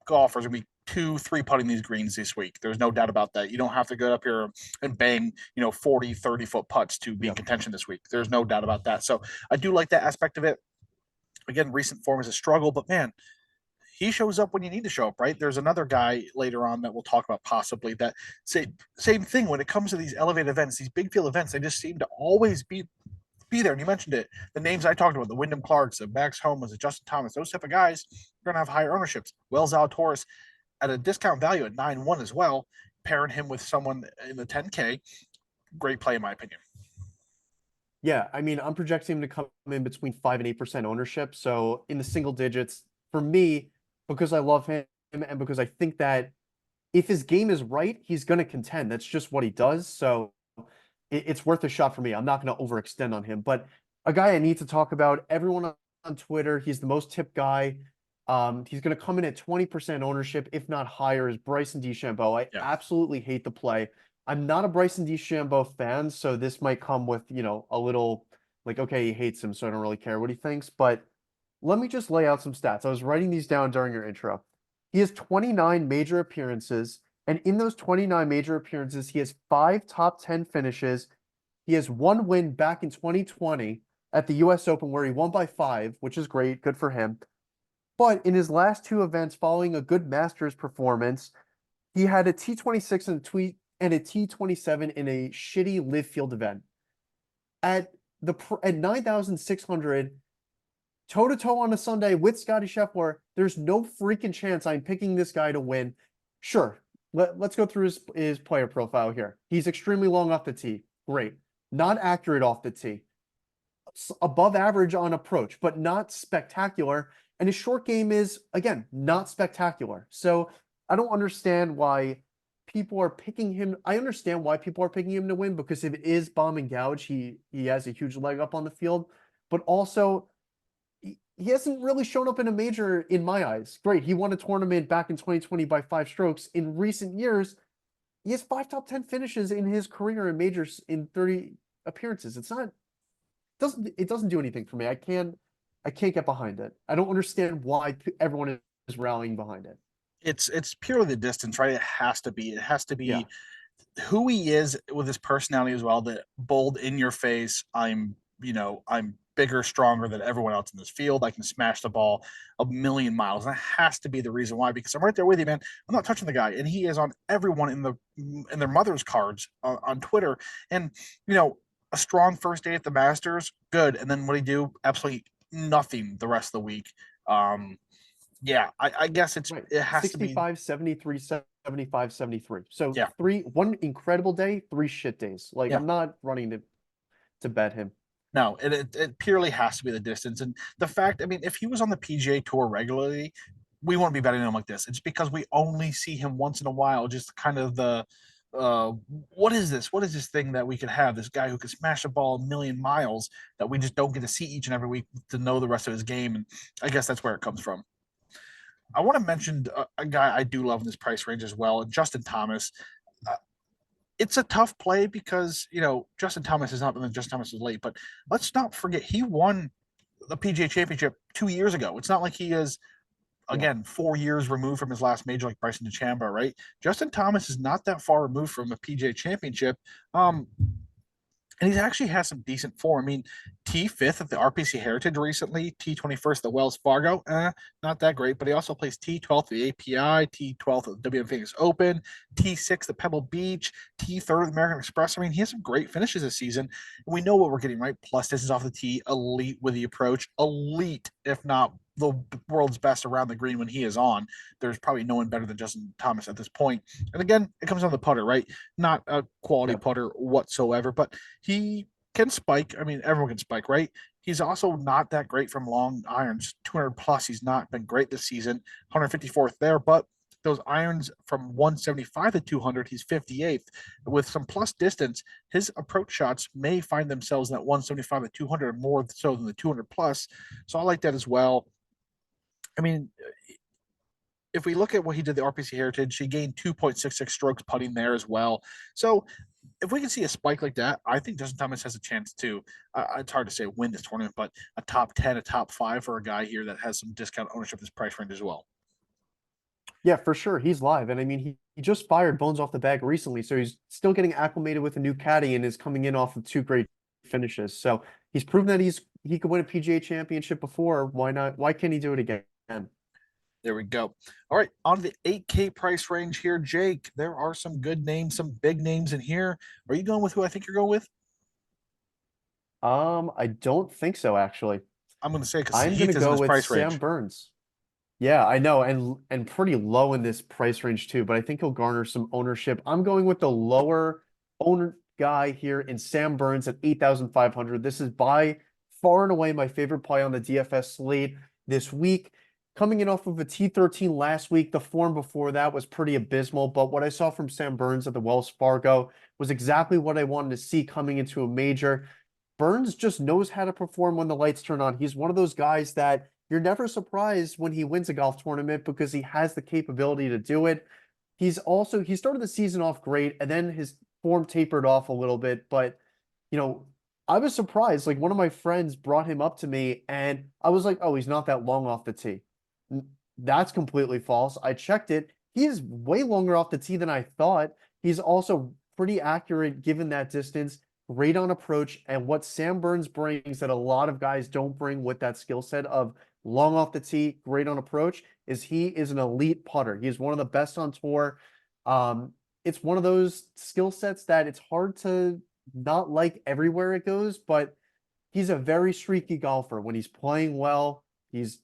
golfers will be 2-3 putting these greens this week. There's no doubt about that. You don't have to go up here and bang 40 30 foot putts to be in contention this week. There's no doubt about that. So I do like that aspect of it. Again, recent form is a struggle, but man, he shows up when you need to show up, right? There's another guy later on that we'll talk about possibly that same thing when it comes to these elevated events, these big field events. They just seem to always be there. And you mentioned it, the names I talked about, the Wyndham Clarks, the Max Homas, the Justin Thomas, those type of guys are going to have higher ownerships. Wells Zalatoris at a discount value at 9-1 as well, pairing him with someone in the 10K, great play in my opinion. Yeah, I mean, I'm projecting him to come in between 5 and 8% ownership. So in the single digits, for me, because I love him and because I think that if his game is right, he's going to contend. That's just what he does. So it's worth a shot for me. I'm not going to overextend on him. But a guy I need to talk about, everyone on Twitter, he's the most tipped guy. He's going to come in at 20% ownership, if not higher, is Bryson DeChambeau. I absolutely hate the play. I'm not a Bryson DeChambeau fan, so this might come with, a little like, okay, he hates him, so I don't really care what he thinks. But let me just lay out some stats. I was writing these down during your intro. He has 29 major appearances, and in those 29 major appearances, he has 5 top 10 finishes. He has 1 win back in 2020 at the US Open where he won by 5, which is great, good for him. But in his last 2 events following a good Masters performance, he had a T26 and a T27 in a shitty live field event. At 9,600 toe-to-toe on a Sunday with Scotty Scheffler, there's no freaking chance I'm picking this guy to win. Sure, let's go through his player profile here. He's extremely long off the tee. Great. Not accurate off the tee. Above average on approach, but not spectacular. And his short game is, again, not spectacular. So I don't understand why people are picking him. I understand why people are picking him to win, because if it is bomb and gouge, he has a huge leg up on the field. But also, he hasn't really shown up in a major in my eyes. Great, he won a tournament back in 2020 by 5 strokes. In recent years, he has 5 top 10 finishes in his career in majors in 30 appearances. It doesn't do anything for me. I can't get behind it. I don't understand why everyone is rallying behind it. It's purely the distance, right? It has to be Yeah. who he is with his personality as well, the bold in your face, I'm bigger, stronger than everyone else in this field. I can smash the ball a million miles. And that has to be the reason why, because I'm right there with you, man. I'm not touching the guy. And he is on everyone in their mother's cards on Twitter. And, a strong first day at the Masters, good. And then what he do? Absolutely nothing the rest of the week. Yeah, I guess it has 65, to be 73, 75, 73. So yeah. 1 incredible day, 3 shit days. Like, Yeah. I'm not running to bet him. No, it purely has to be the distance. And the fact, I mean, if he was on the PGA Tour regularly, we wouldn't be betting him like this. It's because we only see him once in a while, just kind of the what is this? What is this thing that we could have? This guy who could smash the ball a million miles that we just don't get to see each and every week to know the rest of his game. And I guess that's where it comes from. I want to mention a guy I do love in this price range as well, Justin Thomas. It's a tough play because Justin Thomas has not been Justin Thomas is late, but let's not forget he won the PGA Championship 2 years ago. It's not like he is Yeah. again, 4 years removed from his last major, like Bryson DeChambeau, right? Justin Thomas is not that far removed from a PGA Championship. Um, and he's actually has some decent form. I mean, T5th at the RPC Heritage recently, T21st at the Wells Fargo, not that great, but he also plays T12th at the API, T12th at the WM Phoenix Open, T6th at Pebble Beach, T3rd at American Express. I mean, he has some great finishes this season. And we know what we're getting, right? Plus distance off the tee, elite with the approach, elite, if not the world's best around the green when he is on. There's probably no one better than Justin Thomas at this point. And again, it comes on the putter, right? Not a quality Yep. putter whatsoever, but he can spike. I mean, everyone can spike, right? He's also not that great from long irons. 200 plus, he's not been great this season. 154th there, but those irons from 175 to 200, he's 58th. With some plus distance, his approach shots may find themselves in that 175 to 200 more so than the 200 plus. So I like that as well. I mean, if we look at what he did the RPC Heritage, he gained 2.66 strokes putting there as well. So if we can see a spike like that, I think Justin Thomas has a chance to. It's hard to say win this tournament, but a top 10, a top 5 for a guy here that has some discount ownership in this price range as well. Yeah, for sure. He's live. And I mean, he just fired Bones off the bag recently. So he's still getting acclimated with a new caddy and is coming in off of two great finishes. So he's proven that he could win a PGA championship before. Why not? Why can't he do it again? There we go. All right, on the 8K price range here, Jake. There are some good names, some big names in here. Are you going with who I think you're going with? I don't think so, actually. I'm going to say because I'm gonna Heath is in go this with price Sam range. Burns. Yeah, I know, and pretty low in this price range too, but I think he'll garner some ownership. I'm going with the lower owner guy here in Sam Burns at 8,500. This is by far and away my favorite play on the DFS slate this week. Coming in off of a T13 last week, the form before that was pretty abysmal, but what I saw from Sam Burns at the Wells Fargo was exactly what I wanted to see coming into a major. Burns just knows how to perform when the lights turn on. He's one of those guys that you're never surprised when he wins a golf tournament because he has the capability to do it. He started the season off great and then his form tapered off a little bit, but you know, I was surprised. Like one of my friends brought him up to me and I was like, "Oh, he's not that long off the tee." That's completely false. I checked it. He is way longer off the tee than I thought. He's also pretty accurate given that distance, great on approach, and what Sam Burns brings that a lot of guys don't bring with that skill set of long off the tee, great on approach, is he is an elite putter. He is one of the best on tour. It's one of those skill sets that it's hard to not like everywhere it goes, but he's a very streaky golfer. When he's playing well, he's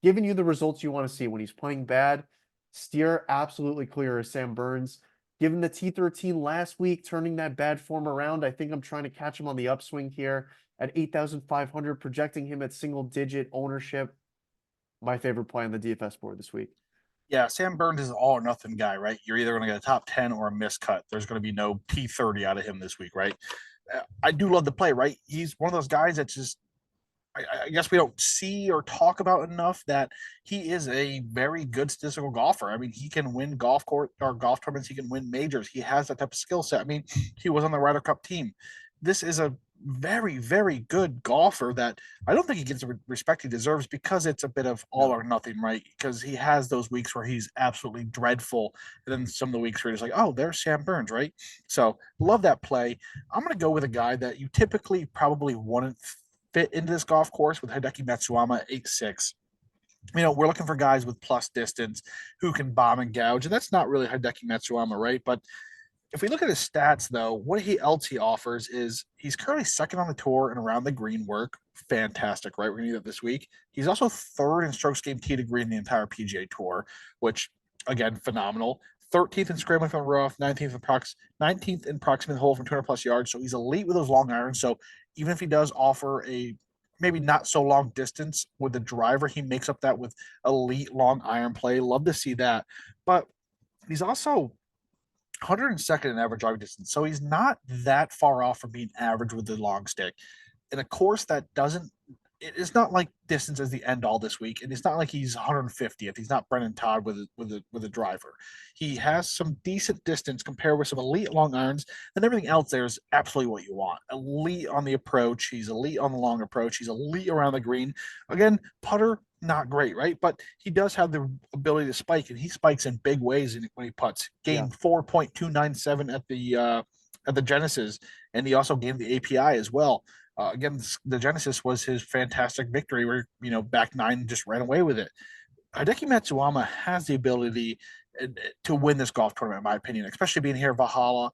giving you the results you want to see. When he's playing bad, steer absolutely clear of Sam Burns. Given the T13 last week, turning that bad form around, I think I'm trying to catch him on the upswing here at 8,500, projecting him at single digit ownership. My favorite play on the DFS board this week. Yeah, Sam Burns is an all or nothing guy, right? You're either going to get a top 10 or a miscut. There's going to be no P30 out of him this week, right? I do love the play, right? He's one of those guys that just I guess we don't see or talk about enough that he is a very good statistical golfer. I mean, he can win golf court or golf tournaments. He can win majors. He has that type of skill set. I mean, he was on the Ryder Cup team. This is a very, very good golfer that I don't think he gets the respect he deserves because it's a bit of all No. or nothing, right? Because he has those weeks where he's absolutely dreadful, and then some of the weeks where he's like, oh, there's Sam Burns, right? So love that play. I'm going to go with a guy that you typically probably wouldn't fit into this golf course with Hideki Matsuyama 8-6. We're looking for guys with plus distance who can bomb and gouge, and that's not really Hideki Matsuyama, right? But if we look at his stats, though, what else he offers is he's currently second on the tour and around the green work. Fantastic, right? We're going to do that this week. He's also third in strokes game tee to green in the entire PGA Tour, which, again, phenomenal. 13th in scrambling from rough, 19th in proximate hole from 200 plus yards. So he's elite with those long irons. So even if he does offer a maybe not so long distance with the driver, he makes up that with elite long iron play. Love to see that. But he's also 102nd in average driving distance. So he's not that far off from being average with the long stick. In a course that doesn't, it's not like distance is the end all this week, and it's not like he's 150th. He's not Brennan Todd with a driver. He has some decent distance compared with some elite long irons, and everything else there is absolutely what you want. Elite on the approach, he's elite on the long approach, he's elite around the green. Again, putter not great, right? But he does have the ability to spike, and he spikes in big ways when he putts. Yeah. Gained 4.297 at the Genesis, and he also gained the API as well. Again, the Genesis was his fantastic victory, where back nine just ran away with it. Hideki Matsuyama has the ability to win this golf tournament, in my opinion, especially being here at Valhalla.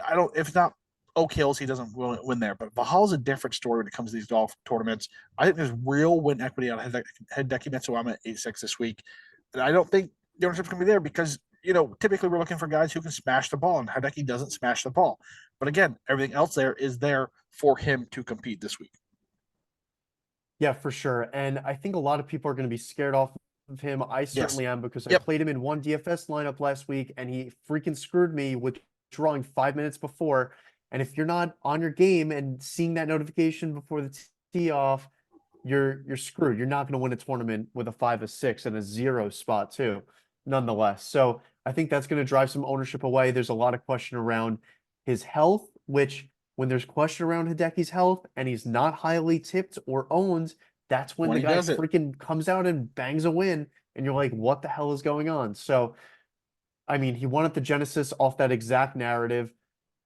I don't, if it's not Oak Hills, he doesn't win there, but Valhalla's a different story when it comes to these golf tournaments. I think there's real win equity on Hideki Matsuyama at 8-6 this week. And I don't think the ownership's going to be there because, typically we're looking for guys who can smash the ball, and Hideki doesn't smash the ball. But again, everything else there is there for him to compete this week. Yeah, for sure. And I think a lot of people are going to be scared off of him. I Yes. certainly am because I Yep. played him in one DFS lineup last week and he freaking screwed me with drawing 5 minutes before. And if you're not on your game and seeing that notification before the tee off, you're screwed. You're not going to win a tournament with a 5 or 6 and a 0 spot too, nonetheless. So I think that's going to drive some ownership away. There's a lot of question around his health, which when there's question around Hideki's health and he's not highly tipped or owned, that's when When the he guy does it. freaking comes out and bangs a win, and you're like, what the hell is going on? So, I mean, he won at the Genesis off that exact narrative.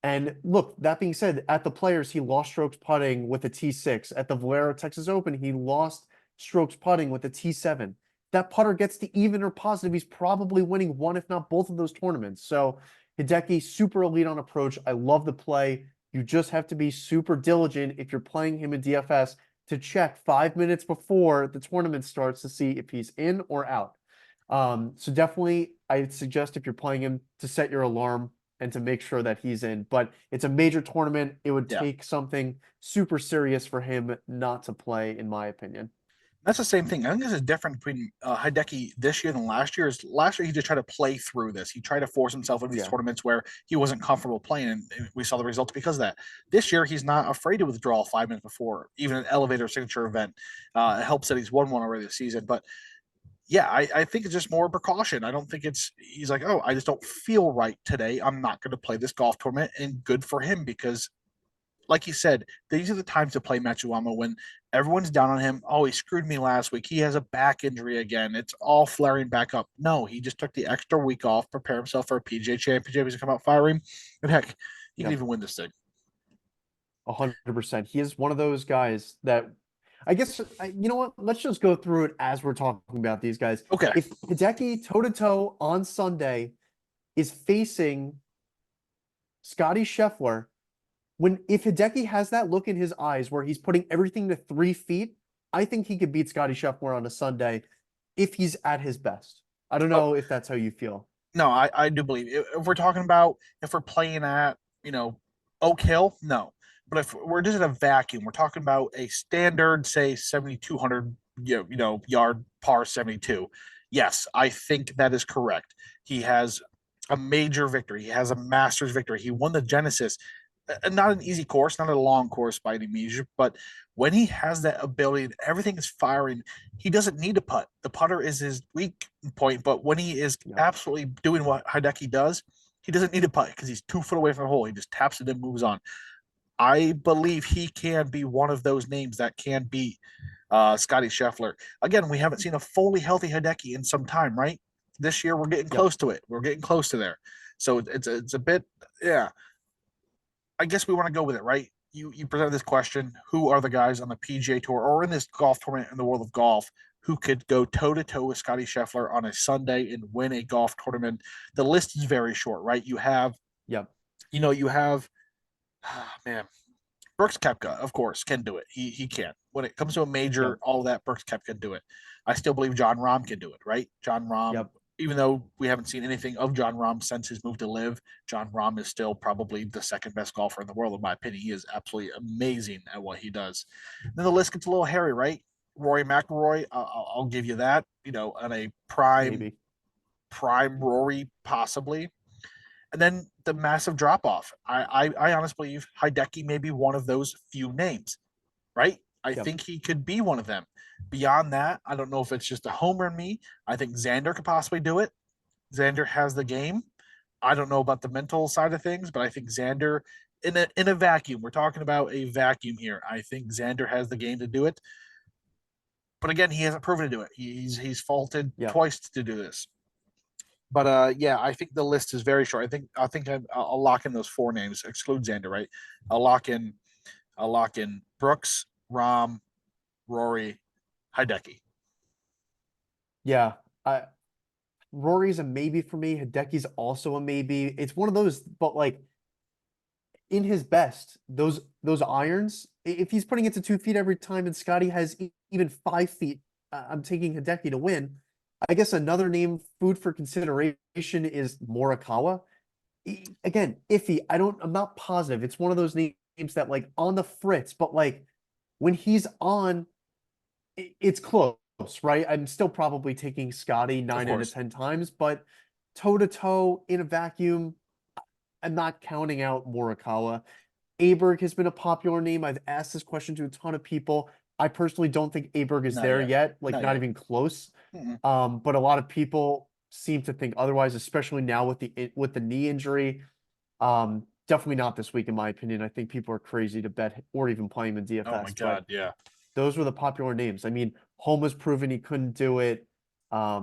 And look, that being said, at the Players, he lost strokes putting with a T6. At the Valero Texas Open, he lost strokes putting with a T7. That putter gets to even or positive, he's probably winning one, if not both of those tournaments. So Hideki, super elite on approach. I love the play. You just have to be super diligent if you're playing him in DFS to check 5 minutes before the tournament starts to see if he's in or out. So definitely, I'd suggest if you're playing him to set your alarm and to make sure that he's in. But it's a major tournament. It would Yeah. take something super serious for him not to play, in my opinion. That's the same thing. I think there's a difference between Hideki this year than last year. Is last year he just tried to play through this. He tried to force himself into these Yeah. tournaments where he wasn't comfortable playing, and we saw the results because of that. This year he's not afraid to withdraw 5 minutes before, even an elevator signature event. It helps that he's won one already this season. But yeah, I think it's just more precaution. I don't think he's like, oh, I just don't feel right today. I'm not going to play this golf tournament, and good for him because like you said, these are the times to play Matsuyama when everyone's down on him. Oh, he screwed me last week. He has a back injury again. It's all flaring back up. No, he just took the extra week off, prepare himself for a PGA Championship. He's going to come out firing. And heck, he can even win this thing. 100%. He is one of those guys that I guess, you know what? Let's just go through it as we're talking about these guys. Okay. If Hideki toe-to-toe on Sunday is facing Scotty Scheffler, if Hideki has that look in his eyes where he's putting everything to 3 feet, I think he could beat Scotty Scheffler on a Sunday if he's at his best. I don't know if that's how you feel. No, I do believe if we're talking about if we're playing at Oak Hill, no. But if we're just in a vacuum, we're talking about a standard, say 7,200 yard par 72. Yes, I think that is correct. He has a major victory. He has a Masters victory. He won the Genesis. Not an easy course, not a long course by any means, but when he has that ability, everything is firing. He doesn't need to putt. The putter is his weak point, but when he is absolutely doing what Hideki does, he doesn't need to putt because he's 2 foot away from the hole. He just taps it and moves on. I believe he can be one of those names that can beat Scotty Scheffler. Again, we haven't seen a fully healthy Hideki in some time, right? This year, we're getting close to it. We're getting close to there. So it's a bit, yeah. I guess we want to go with it, right? You presented this question: who are the guys on the PGA Tour or in this golf tournament in the world of golf who could go toe to toe with Scotty Scheffler on a Sunday and win a golf tournament? The list is very short, right? You have, man, Brooks Koepka, of course, can do it. He can. When it comes to a major, all of that, Brooks Koepka can do it. I still believe John Rahm can do it, right? John Rahm, even though we haven't seen anything of John Rahm since his move to LIV, John Rahm is still probably the second best golfer in the world, in my opinion. He is absolutely amazing at what he does. Then the list gets a little hairy, right? Rory McIlroy, I'll give you that. On a prime Rory, possibly. And then the massive drop off. I honestly believe Hideki may be one of those few names, right? I think he could be one of them. Beyond that, I don't know if it's just a homer in me. I think Xander could possibly do it. Xander has the game. I don't know about the mental side of things, but I think Xander in a vacuum. We're talking about a vacuum here. I think Xander has the game to do it. but again, he hasn't proven to do it. He's faulted Yeah. twice to do this. But yeah, I think the list is very short. I think I'll lock in those four names. Exclude Xander, right? I'll lock in Brooks, Rom, Rory, Hideki. Yeah. I Rory's a maybe for me. Hideki's also a maybe. It's one of those, but like in his best, those irons, if he's putting it to 2 feet every time and Scotty has even 5 feet, I'm taking Hideki to win. I guess another name, food for consideration, is Morikawa. Again, iffy. I'm not positive. It's one of those names that like on the fritz, but like when he's on, it's close, right? I'm still probably taking Scotty Of 9 out of course. 10 times, but toe to toe in a vacuum, I'm not counting out Morikawa. Aberg has been a popular name. I've asked this question to a ton of people. I personally don't think Aberg is Not there yet. yet, like Not not yet. even close. Mm-mm. But a lot of people seem to think otherwise, especially now with the knee injury. Definitely not this week, in my opinion. I think people are crazy to bet or even play him in Oh my DFS, but God. Yeah. those were the popular names. I mean, Holm proven he couldn't do it. A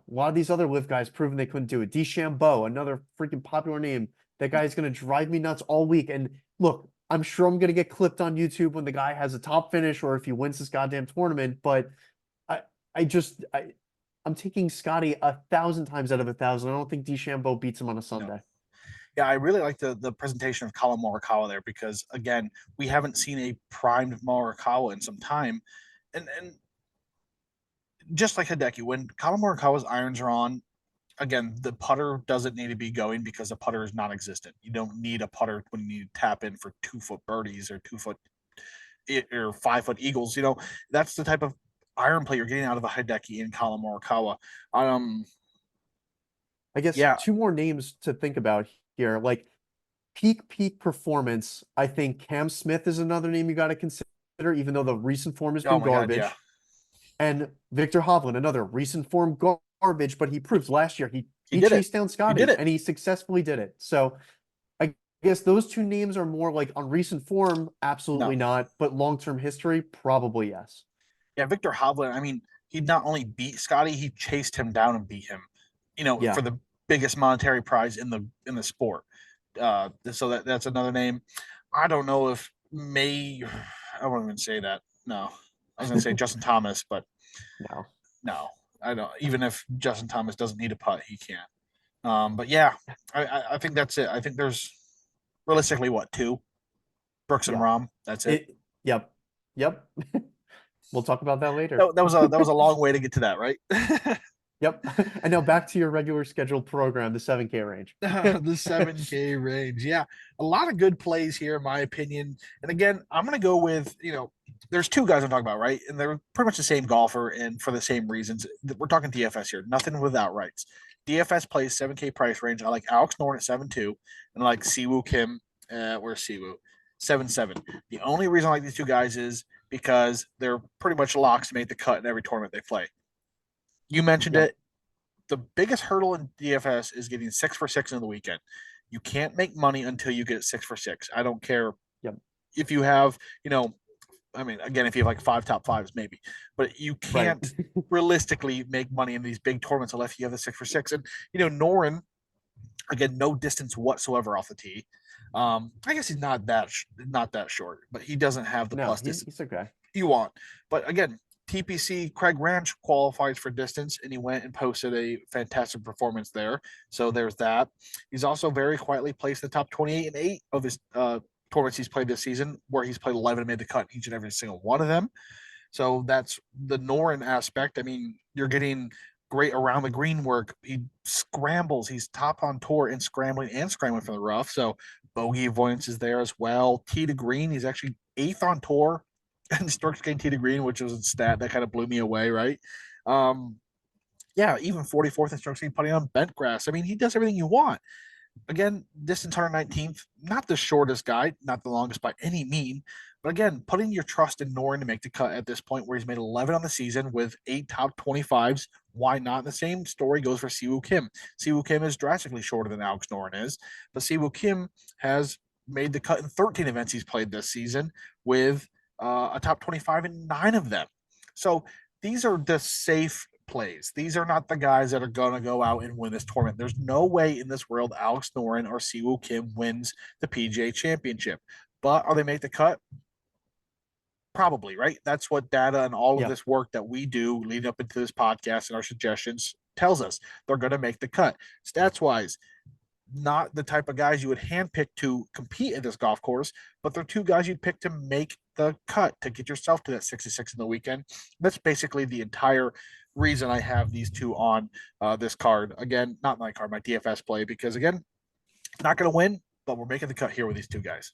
lot of these other live guys proven they couldn't do it. DeChambeau, another freaking popular name. That guy's gonna drive me nuts all week. And look, I'm sure I'm gonna get clipped on YouTube when the guy has a top finish or if he wins this goddamn tournament. But I, I just, I'm taking Scotty 1,000 times out of 1,000. I don't think DeChambeau beats him on a No. Sunday. Yeah, I really like the presentation of Colin Morikawa there because again, we haven't seen a primed Morikawa in some time, and just like Hideki, when Colin Morikawa's irons are on, again, the putter doesn't need to be going because the putter is non-existent. You don't need a putter when you tap in for 2 foot birdies or 2 foot or 5 foot eagles. That's the type of iron play you're getting out of a Hideki and Colin Morikawa. Um, I guess yeah. two more names to think about here. Like peak performance, I think Cam Smith is another name you got to consider, even though the recent form has Oh been my God. Yeah. garbage. And Victor Hovland, another recent form garbage, but he proves last year He he did it. chased down He did Scotty it. and he successfully did it. So I guess those two names are more like on recent form, absolutely No. not, but long-term history, probably yes. Yeah. Victor Hovland. I mean, he not only beat Scotty, he chased him down and beat him. For Yeah. the biggest monetary prize in the sport. So that's another name. I don't know if May. I won't even say that. No, I was going to say Justin Thomas, but No. no, I don't. Even if Justin Thomas doesn't need a putt, he can't. But yeah, I think that's it. I think there's realistically what two Brooks and Yeah. Rom. That's it. Yep. Yep. We'll talk about that later. That was a long way to get to that, right? Yep. And now back to your regular scheduled program, the 7K range. The 7K range. Yeah. A lot of good plays here, in my opinion. And again, I'm going to go with, there's two guys I'm talking about, right? And they're pretty much the same golfer and for the same reasons. We're talking DFS here, nothing without rights. DFS plays 7K price range. I like Alex Noren at 7-2 and I like Siwoo Kim. Where's Siwoo? 7-7. The only reason I like these two guys is because they're pretty much locks to make the cut in every tournament they play. You mentioned Yep. it, the biggest hurdle in DFS is getting 6 for 6 in the weekend. You can't make money until you get 6 for 6. I don't care Yep. if you have, I mean, again, if you have like 5 top 5s, maybe, but you Right. can't realistically make money in these big tournaments unless you have the 6 for 6. And Noren, again, no distance whatsoever off the tee. I guess he's not that short, but he doesn't have the No, plus distance he's okay. you want. But again, TPC Craig Ranch qualifies for distance, and he went and posted a fantastic performance there. So there's that. He's also very quietly placed in the top 28 and 8 of his tournaments he's played this season, where he's played 11 and made the cut each and every single one of them. So that's the Noren aspect. I mean, you're getting great around the green work. He scrambles. He's top on tour in scrambling from the rough. So bogey avoidance is there as well. Tee to green, he's actually 8th on tour and strokes gained tee to green, which was a stat that kind of blew me away, right? Um, yeah, even 44th in strokes gained putting on bent grass. I mean, he does everything you want. Again, distance 119th, not the shortest guy, not the longest by any mean. But again, putting your trust in Noren to make the cut at this point where he's made 11 on the season with 8 top 25s, why not? The same story goes for Siwoo Kim. Siwoo Kim is drastically shorter than Alex Noren is, but Siwoo Kim has made the cut in 13 events he's played this season with a top 25 in 9 of them. So these are the safe plays. These are not the guys that are going to go out and win this tournament. There's no way in this world Alex Noren or Siwoo Kim wins the PGA Championship. But are they make the cut? Probably, right? That's what data and all of Yeah. this work that we do leading up into this podcast and our suggestions tells us. They're going to make the cut. Stats wise, not the type of guys you would handpick to compete at this golf course, but they're two guys you'd pick to make the cut to get yourself to that 66 in the weekend. That's basically the entire reason I have these two on this card. Again, not my card, my DFS play, because again, not going to win, but we're making the cut here with these two guys.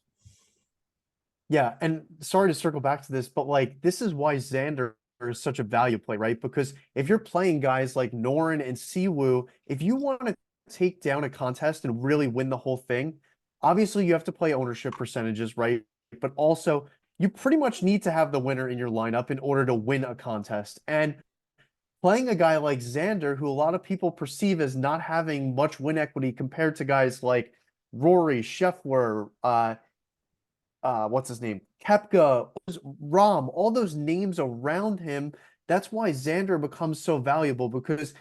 Yeah, and sorry to circle back to this, but like this is why Xander is such a value play, right? Because if you're playing guys like Noren and Siwoo, if you want to take down a contest and really win the whole thing, obviously you have to play ownership percentages, right? But also you pretty much need to have the winner in your lineup in order to win a contest. And playing a guy like Xander, who a lot of people perceive as not having much win equity compared to guys like Rory, Scheffler, what's his name? Kepka, Rom, all those names around him. That's why Xander becomes so valuable because,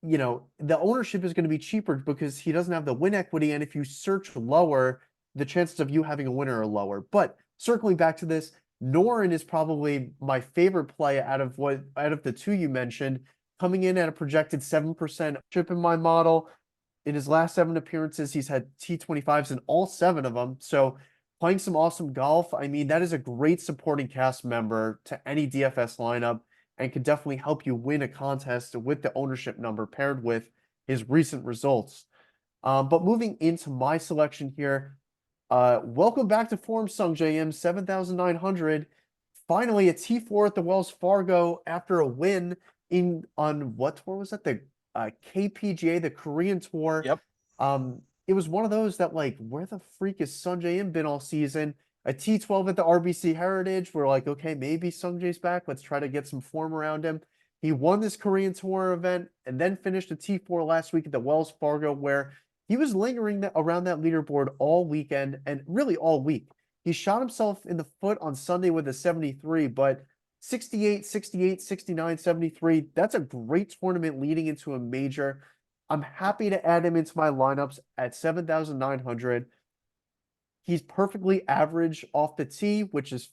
the ownership is going to be cheaper because he doesn't have the win equity. And if you search lower, the chances of you having a winner are lower. But circling back to this, Noren is probably my favorite play out of the two you mentioned, coming in at a projected 7% chip in my model. In his last 7 appearances, he's had T25s in all 7 of them. So playing some awesome golf. I mean, that is a great supporting cast member to any DFS lineup and could definitely help you win a contest with the ownership number paired with his recent results. But moving into my selection here, welcome back to form, Sung JM, 7,900. Finally, a T4 at the Wells Fargo after a win on what tour was that? The KPGA, the Korean Tour. Yep. It was one of those that like, where the freak has Sungjae Im been all season? A T12 at the RBC Heritage. We're like, okay, maybe Sungjae's back. Let's try to get some form around him. He won this Korean Tour event and then finished a T4 last week at the Wells Fargo, where he was lingering around that leaderboard all weekend and really all week. He shot himself in the foot on Sunday with a 73, but 68, 68, 69, 73. That's a great tournament leading into a major. I'm happy to add him into my lineups at 7,900. He's perfectly average off the tee, which is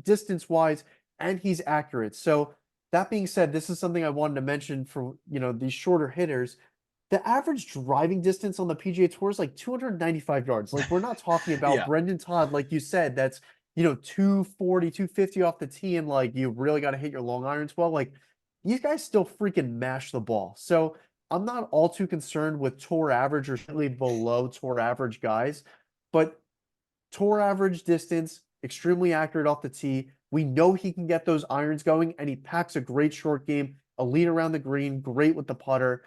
distance-wise, and he's accurate. So that being said, this is something I wanted to mention for, these shorter hitters. The average driving distance on the PGA Tour is like 295 yards. Like, we're not talking about Yeah. Brendan Todd, like you said, that's, 240, 250 off the tee, and like you really got to hit your long irons well. Like, these guys still freaking mash the ball. So I'm not all too concerned with tour average or slightly below tour average guys, but tour average distance, extremely accurate off the tee. We know he can get those irons going, and he packs a great short game, elite around the green, great with the putter.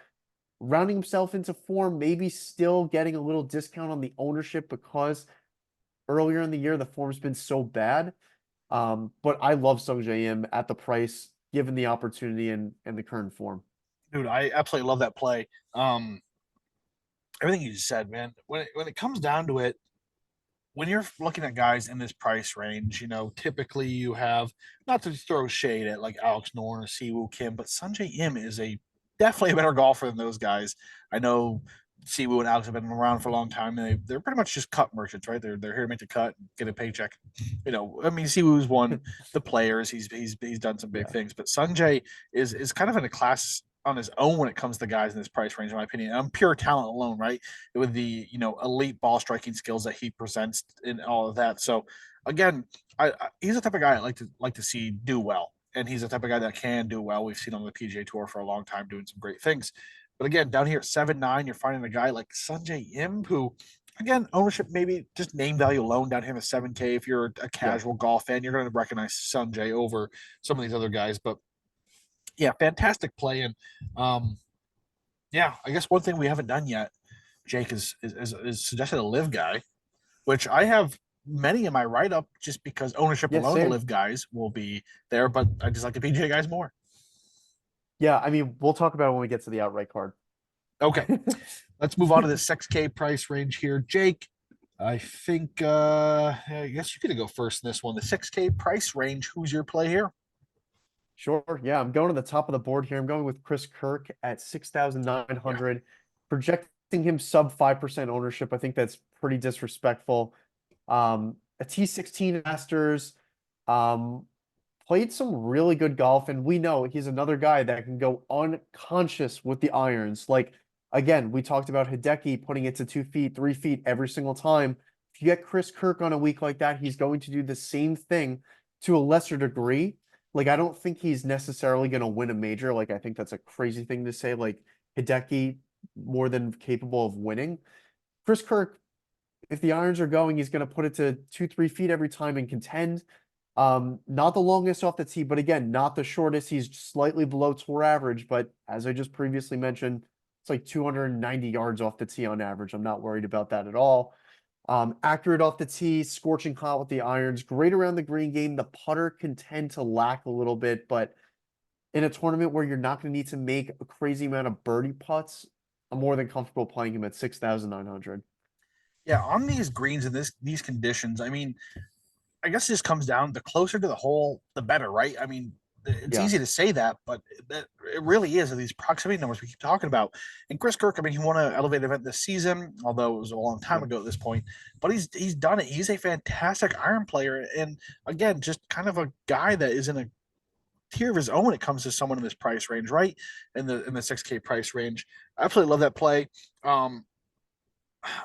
Rounding himself into form, maybe still getting a little discount on the ownership because earlier in the year the form's been so bad. But I love Sungjae Im at the price, given the opportunity and the current form. Dude, I absolutely love that play. Everything you just said, man. When it comes down to it, when you're looking at guys in this price range, typically you have, not to throw shade at like Alex Noren or Siwoo Kim, but Sungjae Im is definitely a better golfer than those guys. I know Siwoo and Alex have been around for a long time, and they're pretty much just cut merchants, right? They're here to make the cut, and get a paycheck. I mean, Siwoo's won the Players. He's done some big things, but Sungjae is kind of in a class on his own when it comes to guys in this price range, in my opinion. On pure talent alone, right? With the elite ball striking skills that he presents and all of that. So again, he's the type of guy I like to see do well, and he's the type of guy that can do well. We've seen on the PGA Tour for a long time doing some great things. But again, down here at 7-9, you're finding a guy like Sungjae Im, who, again, ownership maybe just name value alone down here in the 7K. If you're a casual golf fan, you're going to recognize Sungjae over some of these other guys. But yeah, fantastic play. And yeah, I guess one thing we haven't done yet, Jake, is suggested a live guy, which I have many in my write up just because ownership alone, the live guys will be there, but I just like the PGA guys more. Yeah, I mean, we'll talk about it when we get to the outright card. Okay. Let's move on to the 6K price range here. Jake, I think I guess you could go first in this one. The 6K price range, who's your play here? Sure. Yeah, I'm going to the top of the board here. I'm going with Chris Kirk at Yeah. 6,900, projecting him sub 5% ownership. I think that's pretty disrespectful. A T16 Masters, um, played some really good golf, and we know he's another guy that can go unconscious with the irons. Like, again, we talked about Hideki putting it to 2 feet, 3 feet every single time. If you get Chris Kirk on a week like that, he's going to do the same thing to a lesser degree. Like, I don't think he's necessarily going to win a major. Like, I think that's a crazy thing to say. Like, Hideki more than capable of winning. Chris Kirk, if the irons are going, he's going to put it to 2, 3 feet every time and contend. Not the longest off the tee, but again, not the shortest. He's slightly below tour average, but as I just previously mentioned, it's like 290 yards off the tee on average. I'm not worried about that at all. Accurate off the tee, scorching hot with the irons, great around the green game. The putter can tend to lack a little bit, but in a tournament where you're not going to need to make a crazy amount of birdie putts, I'm more than comfortable playing him at 6,900. Yeah, on these greens and these conditions, I mean, I guess it just comes down the closer to the hole, the better, right? I mean, it's Yeah, easy to say that, but it really is. These proximity numbers we keep talking about. And Chris Kirk, I mean, he won an elevated event this season, although it was a long time yep, ago at this point. But he's done it. He's a fantastic iron player, and again, just kind of a guy that is in a tier of his own when it comes to someone in this price range, right? In the 6K price range. I absolutely love that play. I'm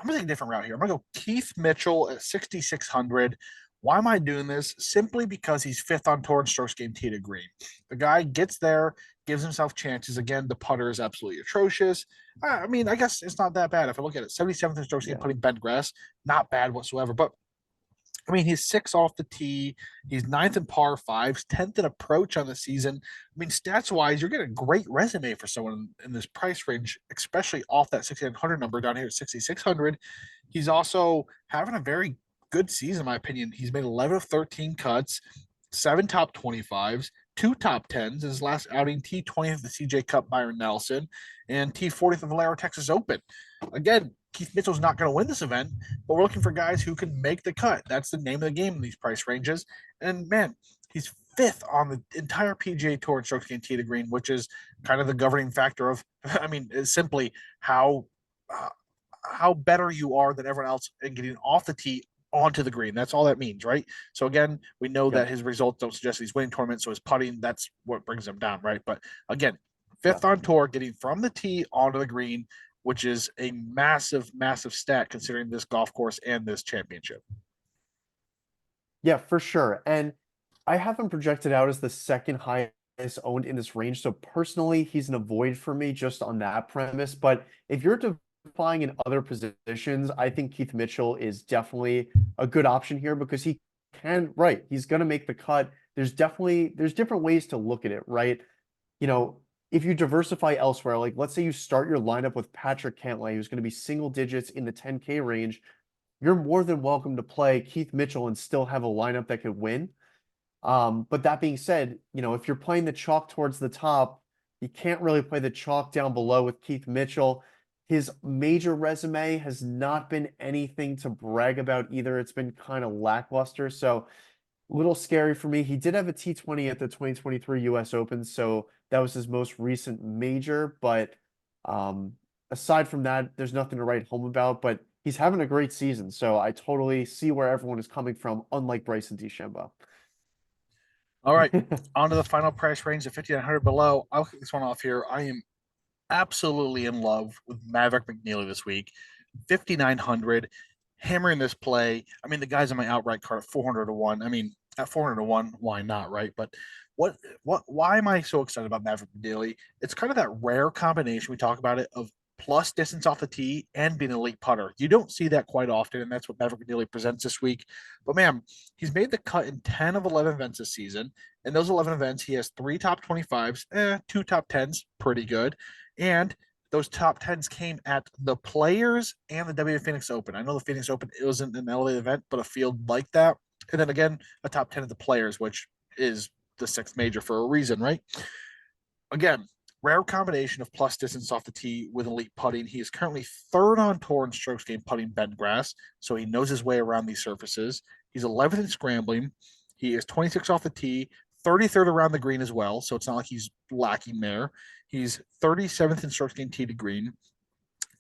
gonna take a different route here. I'm gonna go Keith Mitchell at 6,600. Why am I doing this? Simply because he's fifth on tour in strokes gained tee to green. The guy gets there, gives himself chances. Again, the putter is absolutely atrocious. I mean, I guess it's not that bad if I look at it. 77th in strokes gained yeah, putting bent grass, not bad whatsoever. But I mean, he's six off the tee. He's ninth in par fives, 10th in approach on the season. I mean, stats wise, you're getting a great resume for someone in this price range, especially off that 6,900 number down here at 6,600. He's also having a very good season, in my opinion. He's made 11 of 13 cuts, seven top 25s, two top 10s. His last outing, T20th of the CJ Cup, Byron Nelson, and T40th of the Valero Texas Open. Again, Keith Mitchell's not going to win this event, but we're looking for guys who can make the cut. That's the name of the game in these price ranges. And man, he's fifth on the entire PGA Tour in strokes gained tee to green, which is kind of the governing factor of, I mean, it's simply uh, how better you are than everyone else in getting off the tee onto the green. That's all that means, right? So again, we know that yep, his results don't suggest he's winning tournaments, so his putting, that's what brings him down, right? But again, yeah. fifth on tour, getting from the tee onto the green, which is a massive, massive stat considering this golf course and this championship. Yeah, for sure. And I have him projected out as the second highest owned in this range. So personally, he's an avoid for me just on that premise. But if you're defying in other positions, I think Keith Mitchell is definitely a good option here because he can, right, he's going to make the cut. There's different ways to look at it, right? You know, if you diversify elsewhere, like let's say you start your lineup with Patrick Cantlay, who's going to be single digits in the 10K range, you're more than welcome to play Keith Mitchell and still have a lineup that could win. But that being said, you know, if you're playing the chalk towards the top, you can't really play the chalk down below with Keith Mitchell. His major resume has not been anything to brag about either. It's been kind of lackluster. So a little scary for me. He did have a T20 at the 2023 US Open, so that was his most recent major. But um, aside from that, there's nothing to write home about. But he's having a great season, so I totally see where everyone is coming from, unlike Bryson DeChambeau. All right, on to the final price range of 5,900 below. I'll kick this one off here. I am absolutely in love with Maverick McNeely this week. 5,900, hammering this play. I mean, the guy's on my outright card at 400 to 1. I mean, at 400 to 1, why not, right? But why am I so excited about Maverick McNeely? It's kind of that rare combination we talk about it of plus distance off the tee and being an elite putter. You don't see that quite often, and that's what Maverick McNeely presents this week. But man, he's made the cut in 10 of 11 events this season. In those 11 events, he has three top 25s, two top 10s, pretty good. And those top 10s came at the Players and the WA Phoenix Open. I know the Phoenix Open it wasn't an elevated event, but a field like that. And then again, a top 10 of the Players, which is the sixth major for a reason, right? Again, rare combination of plus distance off the tee with elite putting. He is currently third on tour in strokes gained putting bent grass, so he knows his way around these surfaces. He's 11th in scrambling. He is 26 off the tee, 33rd around the green as well, so it's not like he's lacking there. He's 37th in strokes gained tee to green,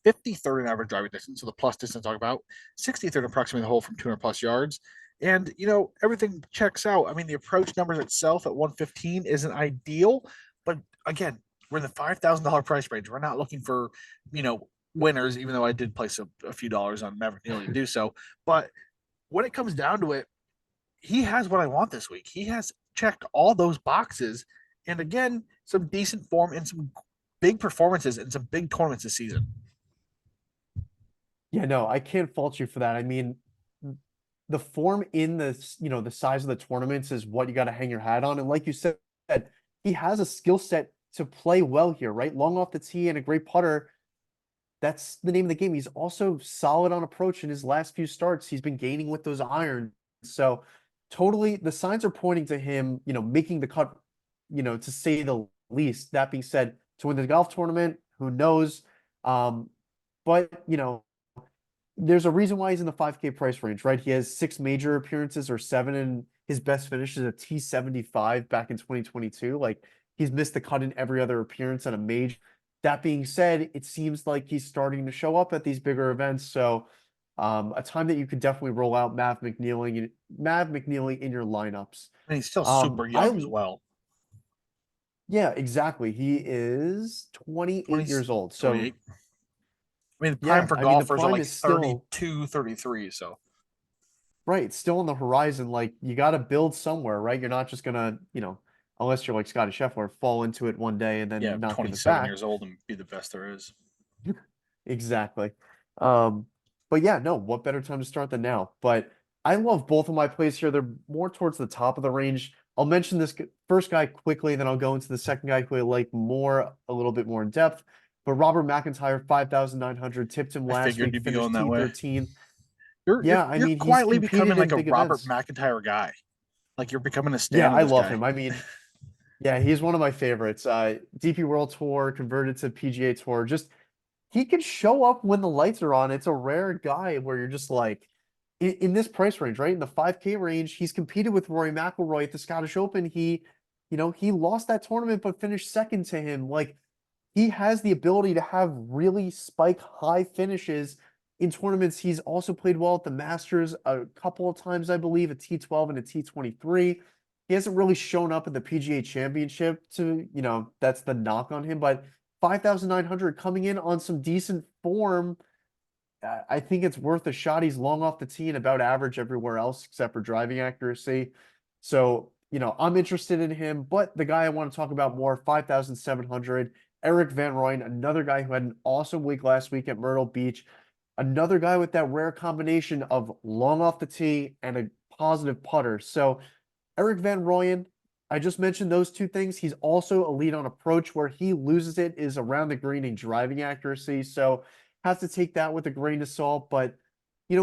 53rd in average driving distance, so the plus distance I talk about, 63rd approximately the hole from 200 plus yards. And, everything checks out. I mean, the approach numbers itself at 115 isn't ideal, but again, we're in the $5,000 price range. We're not looking for, winners, even though I did place a few dollars on Maverick Neely to do so. But when it comes down to it, he has what I want this week. He has checked all those boxes. And again, some decent form and some big performances in some big tournaments this season. Yeah, no, I can't fault you for that. I mean, the form in the size of the tournaments is what you got to hang your hat on. And like you said, he has a skill set to play well here, right? Long off the tee and a great putter. That's the name of the game. He's also solid on approach in his last few starts. He's been gaining with those irons. So totally the signs are pointing to him, making the cut, to say the least. That being said, to win the golf tournament, who knows? But there's a reason why he's in the 5K price range, right? He has 6 major appearances or 7, and his best finish is a T75 back in 2022. Like, he's missed the cut in every other appearance at a major. That being said, it seems like he's starting to show up at these bigger events. So a time that you could definitely roll out Mav McNeely in your lineups. And he's still super young as well. Yeah, exactly. He is 28 years old. So 28. I mean, the prime for golfers are like is still 32, 33. So right, it's still on the horizon. Like, you got to build somewhere, right? You're not just gonna, unless you're like Scotty Scheffler, fall into it one day and then not give it 27 back. years old and be the best there is. Exactly. But yeah, no, what better time to start than now? But I love both of my plays here. They're more towards the top of the range. I'll mention this first guy quickly, then I'll go into the second guy who I like a little bit more in depth. But Robert McIntyre, 5,900, tipped him last figured week, you'd be finished going that way. T13. You're He's quietly becoming competed like in a big Robert events. McIntyre guy. Like, you're becoming a Yeah, stan of I this love guy. him. I mean, yeah, he's one of my favorites. DP World Tour, converted to PGA Tour. Just he can show up when the lights are on. It's a rare guy where you're just like in this price range, right? In the 5K range, he's competed with Rory McIlroy at the Scottish Open. He lost that tournament but finished second to him. Like, he has the ability to have really spike high finishes in tournaments. He's also played well at the Masters a couple of times, I believe, a T12 and a T23. He hasn't really shown up at the PGA Championship that's the knock on him, but 5,900 coming in on some decent form. I think it's worth a shot. He's long off the tee and about average everywhere else except for driving accuracy. So, I'm interested in him, but the guy I want to talk about more, 5,700, Eric Van Rooyen, another guy who had an awesome week last week at Myrtle Beach. Another guy with that rare combination of long off the tee and a positive putter. So Eric Van Rooyen, I just mentioned those two things. He's also elite on approach. Where he loses it is around the green and driving accuracy. So has to take that with a grain of salt. But,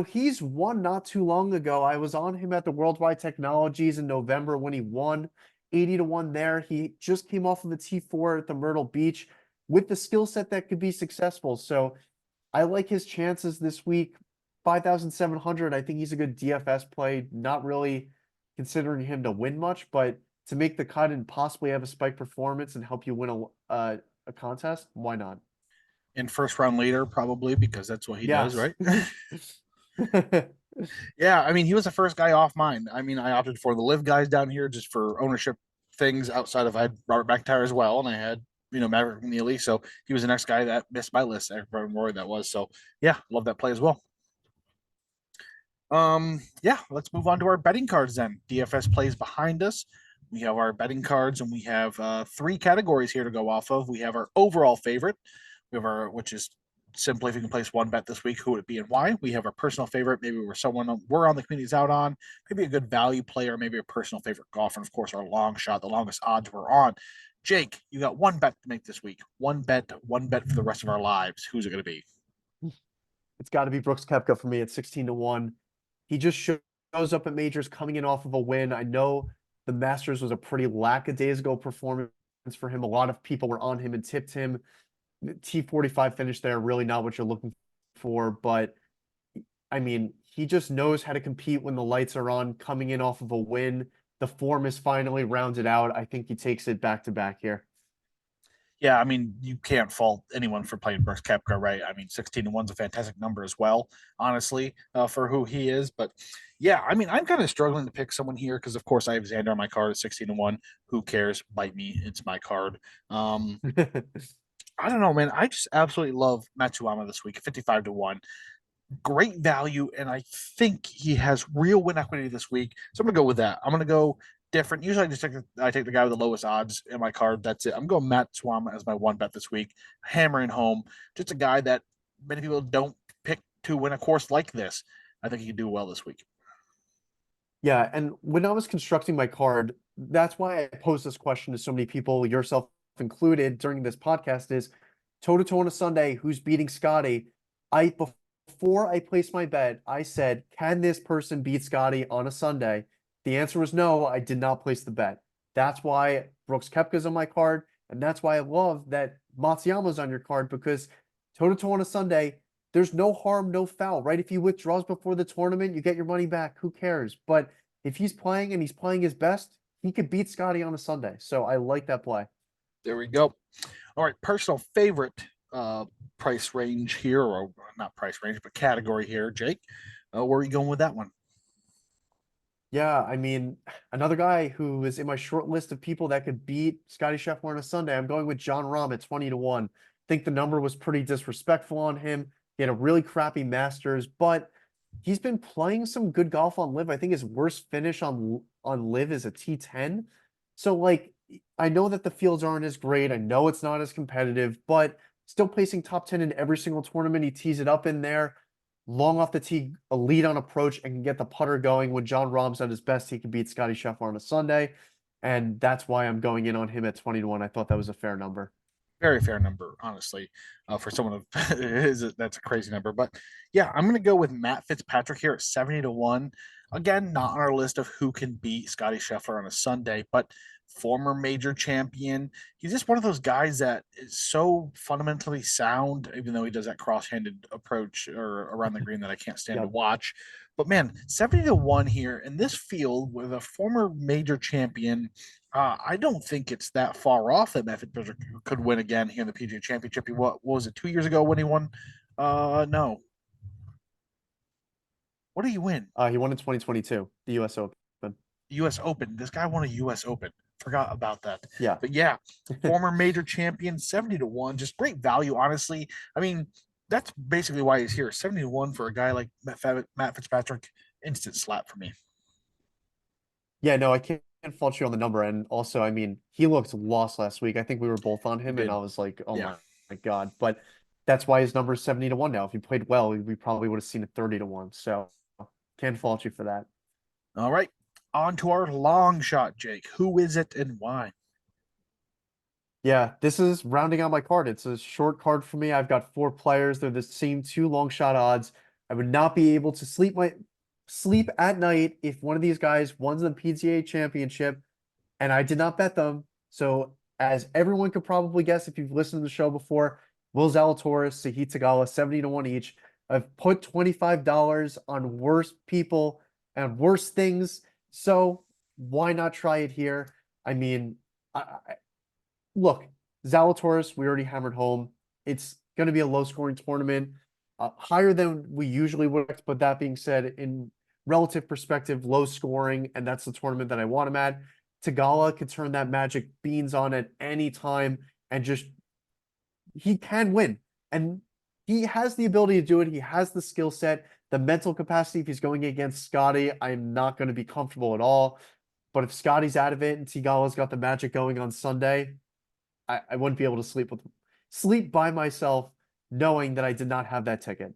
he's won not too long ago. I was on him at the Worldwide Technologies in November when he won 80-1 there. He just came off of the T4 at the Myrtle Beach with the skill set that could be successful. So I like his chances this week. 5,700. I think he's a good DFS play. Not really considering him to win much, but to make the cut and possibly have a spike performance and help you win a contest, why not? In first round leader, probably, because that's what he does, Yes. right? Yeah, I mean, he was the first guy off mine. I mean, I opted for the live guys down here just for ownership things outside of I had Robert McIntyre as well, and I had Maverick Neely, so he was the next guy that missed my list. I remember where that was. So yeah, love that play as well. Yeah, let's move on to our betting cards then. DFS plays behind us. We have our betting cards, and we have 3 categories here to go off of. We have our overall favorite. We have which is simply if you can place one bet this week, who would it be and why? We have our personal favorite, maybe we're on the community's out on, maybe a good value player, maybe a personal favorite golfer, and of course our long shot, the longest odds we're on. Jake, you got one bet to make this week. One bet for the rest of our lives. Who's it going to be? It's got to be Brooks Koepka for me at 16-1. He just shows up at majors coming in off of a win. I know the Masters was a pretty lackadaisical performance for him. A lot of people were on him and tipped him. T45 finish there, really not what you're looking for. But, I mean, he just knows how to compete when the lights are on, coming in off of a win. the form is finally rounded out. I think he takes it back to back here. Yeah, I mean, you can't fault anyone for playing Brooks Koepka, right? I mean, 16-1 is a fantastic number as well, honestly, for who he is. But yeah, I mean, I'm kind of struggling to pick someone here because, of course, I have Xander on my card at 16-1. Who cares? Bite me. It's my card. I don't know, man. I just absolutely love Matsuyama this week, 55-1. Great value, and I think he has real win equity this week. So I'm gonna go with that. I'm gonna go different. Usually, I take the guy with the lowest odds in my card. That's it. I'm going Matt Swam as my one bet this week, hammering home. Just a guy that many people don't pick to win a course like this. I think he can do well this week. Yeah, and when I was constructing my card, that's why I posed this question to so many people, yourself included, during this podcast is toe-to-toe on a Sunday, who's beating Scotty? I before I placed my bet, I said, can this person beat Scotty on a Sunday? The answer was no, I did not place the bet. That's why Brooks Koepka's on my card, and that's why I love that Matsuyama's on your card because toe-to-toe on a Sunday, there's no harm, no foul, right? If he withdraws before the tournament, you get your money back. Who cares? But if he's playing and he's playing his best, he could beat Scotty on a Sunday. So I like that play. There we go. All right, personal favorite price range here, or not price range, but category here, Jake. Where are you going with that one? Yeah, I mean, another guy who is in my short list of people that could beat Scotty Scheffler on a Sunday, I'm going with John Rahm at 20-1. I think the number was pretty disrespectful on him. He had a really crappy Masters, but he's been playing some good golf on Live. I think his worst finish on Live is a T10. So like I know that the fields aren't as great. I know it's not as competitive, but still placing top 10 in every single tournament. He tees it up in there long off the tee, a lead on approach, and can get the putter going. When John Rahm's at his best, he can beat Scotty Scheffler on a Sunday. And that's why I'm going in on him at 20-1. I thought that was a fair number. Very fair number, honestly, for someone of that's a crazy number. But yeah, I'm going to go with Matt Fitzpatrick here at 70-1. Again, not on our list of who can beat Scotty Scheffler on a Sunday, but former major champion. He's just one of those guys that is so fundamentally sound, even though he does that cross-handed approach or around the green that I can't stand to Yep. watch. But man, 70-1 here in this field with a former major champion. I don't think it's that far off that Matt Fitzpatrick could win again here in the PGA Championship. What was it, 2 years ago when he won? No. What did he win? He won in 2022, the US Open. U.S. Open. This guy won a U.S. Open. Forgot about that. Yeah. But yeah, former major champion, 70-1. Just great value, honestly. I mean, that's basically why he's here. 70-1 for a guy like Matt Fitzpatrick. Instant slap for me. Yeah, no, I can't fault you on the number. And also, I mean, he looked lost last week. I think we were both on He him, and did. I was like, oh Yeah. my God. But that's why his number is 70-1 now. If he played well, we probably would have seen it 30-1. So can't fault you for that. All right. On to our long shot, Jake. Who is it and why? Yeah, this is rounding out my card. It's a short card for me. I've got four players. They're the same two long shot odds. I would not be able to sleep at night if one of these guys won the PGA Championship, and I did not bet them. So, as everyone could probably guess if you've listened to the show before, Will Zalatoris, Sahith Theegala, 70-1 each. I've put $25 on worse people and worse things. So why not try it here? I mean, look, Zalatoris, we already hammered home. It's going to be a low scoring tournament, higher than we usually would. But that being said, in relative perspective, low scoring, and that's the tournament that I want him at. Tagala could turn that magic beans on at any time and just, he can win. And he has the ability to do it. He has the skill set, the mental capacity. If he's going against Scotty, I'm not going to be comfortable at all. But if Scotty's out of it and Tigala's got the magic going on Sunday, I wouldn't be able to sleep by myself knowing that I did not have that ticket.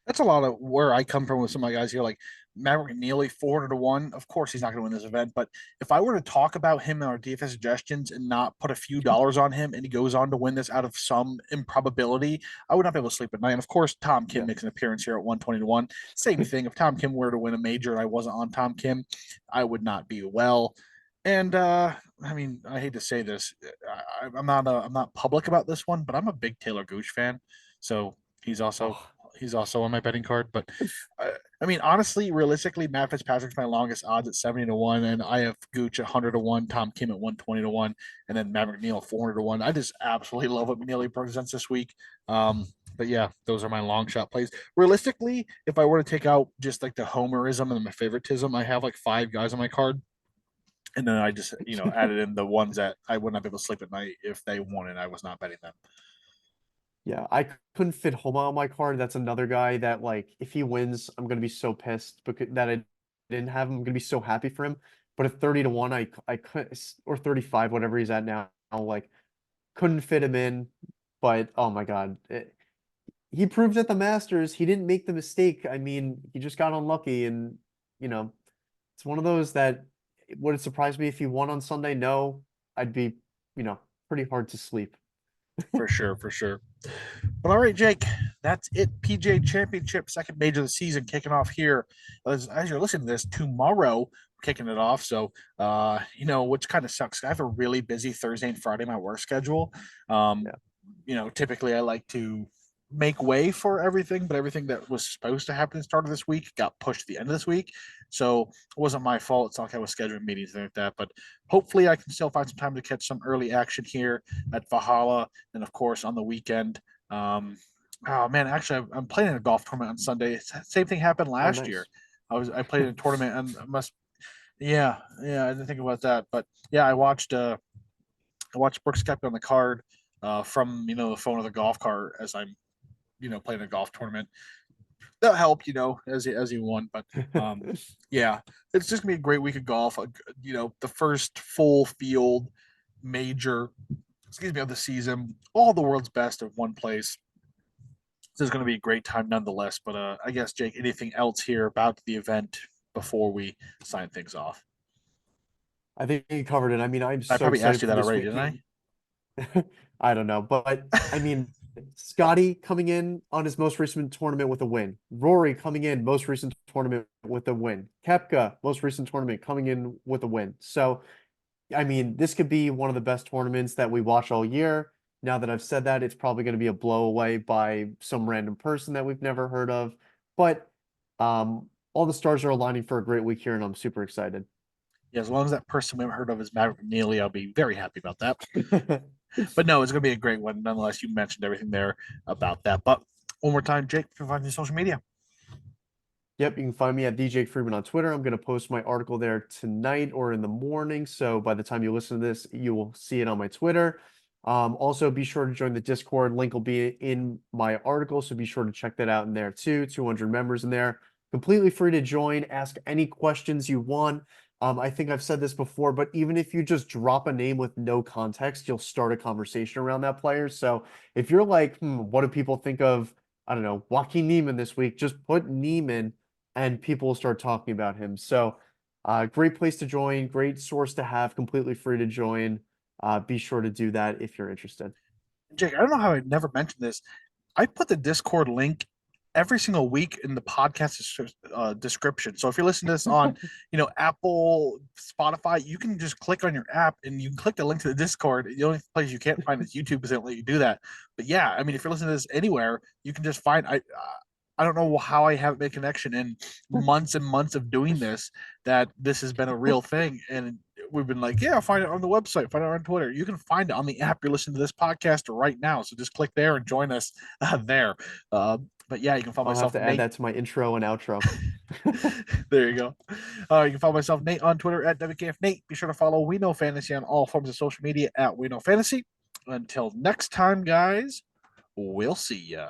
That's a lot of where I come from with some of my guys here, like Maverick Neely, 400-1. Of course, he's not going to win this event. But if I were to talk about him in our DFS suggestions and not put a few dollars on him and he goes on to win this out of some improbability, I would not be able to sleep at night. And of course, Tom Kim Yeah. makes an appearance here at 120-1. Same thing. If Tom Kim were to win a major and I wasn't on Tom Kim, I would not be well. And I mean, I hate to say this, I'm not public about this one, but I'm a big Taylor Gooch fan. So he's also Oh, he's also on my betting card. But uh, I mean, honestly, realistically, Matt Fitzpatrick's my longest odds at 70 to 1, and I have Gooch at 100 to 1, Tom Kim at 120 to 1, and then Matt McNeil 400 to 1. I just absolutely love what McNeely presents this week. But yeah, those are my long shot plays. Realistically, if I were to take out just like the homerism and my favoritism, I have like 5 guys on my card, and then I just added in the ones that I would not be able to sleep at night if they won and I was not betting them. Yeah, I couldn't fit Homa on my card. That's another guy that like if he wins, I'm gonna be so pissed because that I didn't have him. I'm gonna be so happy for him. But at 30 to 1, I could or 35, whatever he's at now, like couldn't fit him in. But oh my God. He proved at the Masters he didn't make the mistake. I mean, he just got unlucky and you know, it's one of those that would it surprise me if he won on Sunday? No, I'd be, pretty hard to sleep. For sure, for sure. But all right, Jake, that's it. PGA Championship, second major of the season, kicking off here. As you're listening to this, tomorrow, kicking it off. So, which kind of sucks. I have a really busy Thursday and Friday my work schedule. Um, Yeah. Typically I like to make way for everything, but everything that was supposed to happen at the start of this week got pushed to the end of this week. So it wasn't my fault. It's not like I was scheduling meetings and like that. But hopefully I can still find some time to catch some early action here at Valhalla. And of course on the weekend. Oh man, actually I'm playing in a golf tournament on Sunday. Same thing happened Oh, last year. nice. I played in a tournament and must I didn't think about that. But yeah, I watched Brooks Koepka on the card from the phone of the golf cart as I'm playing a golf tournament. That helped, as he won. But yeah, it's just gonna be a great week of golf. The first full field major, of the season. All the world's best in one place. This is going to be a great time nonetheless. But I guess Jake, anything else here about the event before we sign things off? I think you covered it. I mean, I'm I so probably asked excited you for that this already, didn't I? weekend. I don't know, but I mean, Scotty coming in on his most recent tournament with a win. Rory coming in most recent tournament with a win. Kepka most recent tournament coming in with a win. So, I mean, this could be one of the best tournaments that we watch all year. Now that I've said that, it's probably going to be a blow away by some random person that we've never heard of. But all the stars are aligning for a great week here, and I'm super excited. Yeah, as long as that person we haven't heard of is Maverick Neely, I'll be very happy about that. But no, it's going to be a great one. Nonetheless, you mentioned everything there about that. But one more time, Jake, you can find me on social media. Yep, you can find me at DJ Freeman on Twitter. I'm going to post my article there tonight or in the morning. So by the time you listen to this, you will see it on my Twitter. Also, be sure to join the Discord. Link will be in my article. So be sure to check that out in there too. 200 members in there. Completely free to join. Ask any questions you want. I think I've said this before, but even if you just drop a name with no context, you'll start a conversation around that player. So if you're like, what do people think of, I don't know, Joaquin Neiman this week? Just put Neiman and people will start talking about him. So, great place to join, great source to have, completely free to join. Be sure to do that if you're interested. Jake, I don't know how I never mentioned this. I put the Discord link every single week in the podcast description. So if you're listening to this on, Apple, Spotify, you can just click on your app and you can click the link to the Discord. The only place you can't find is YouTube because they don't let you do that. But yeah, I mean, if you're listening to this anywhere, you can just find. I don't know how I haven't made connection in months and months of doing this, that this has been a real thing. And we've been like, yeah, find it on the website, find it on Twitter. You can find it on the app you're listening to this podcast right now. So just click there and join us there. But yeah, you can follow I'll have myself, to add Nate. that to my intro and outro. There you go. You can follow myself, Nate, on Twitter at WKF Nate. Be sure to follow We Know Fantasy on all forms of social media at We Know Fantasy. Until next time, guys, we'll see ya.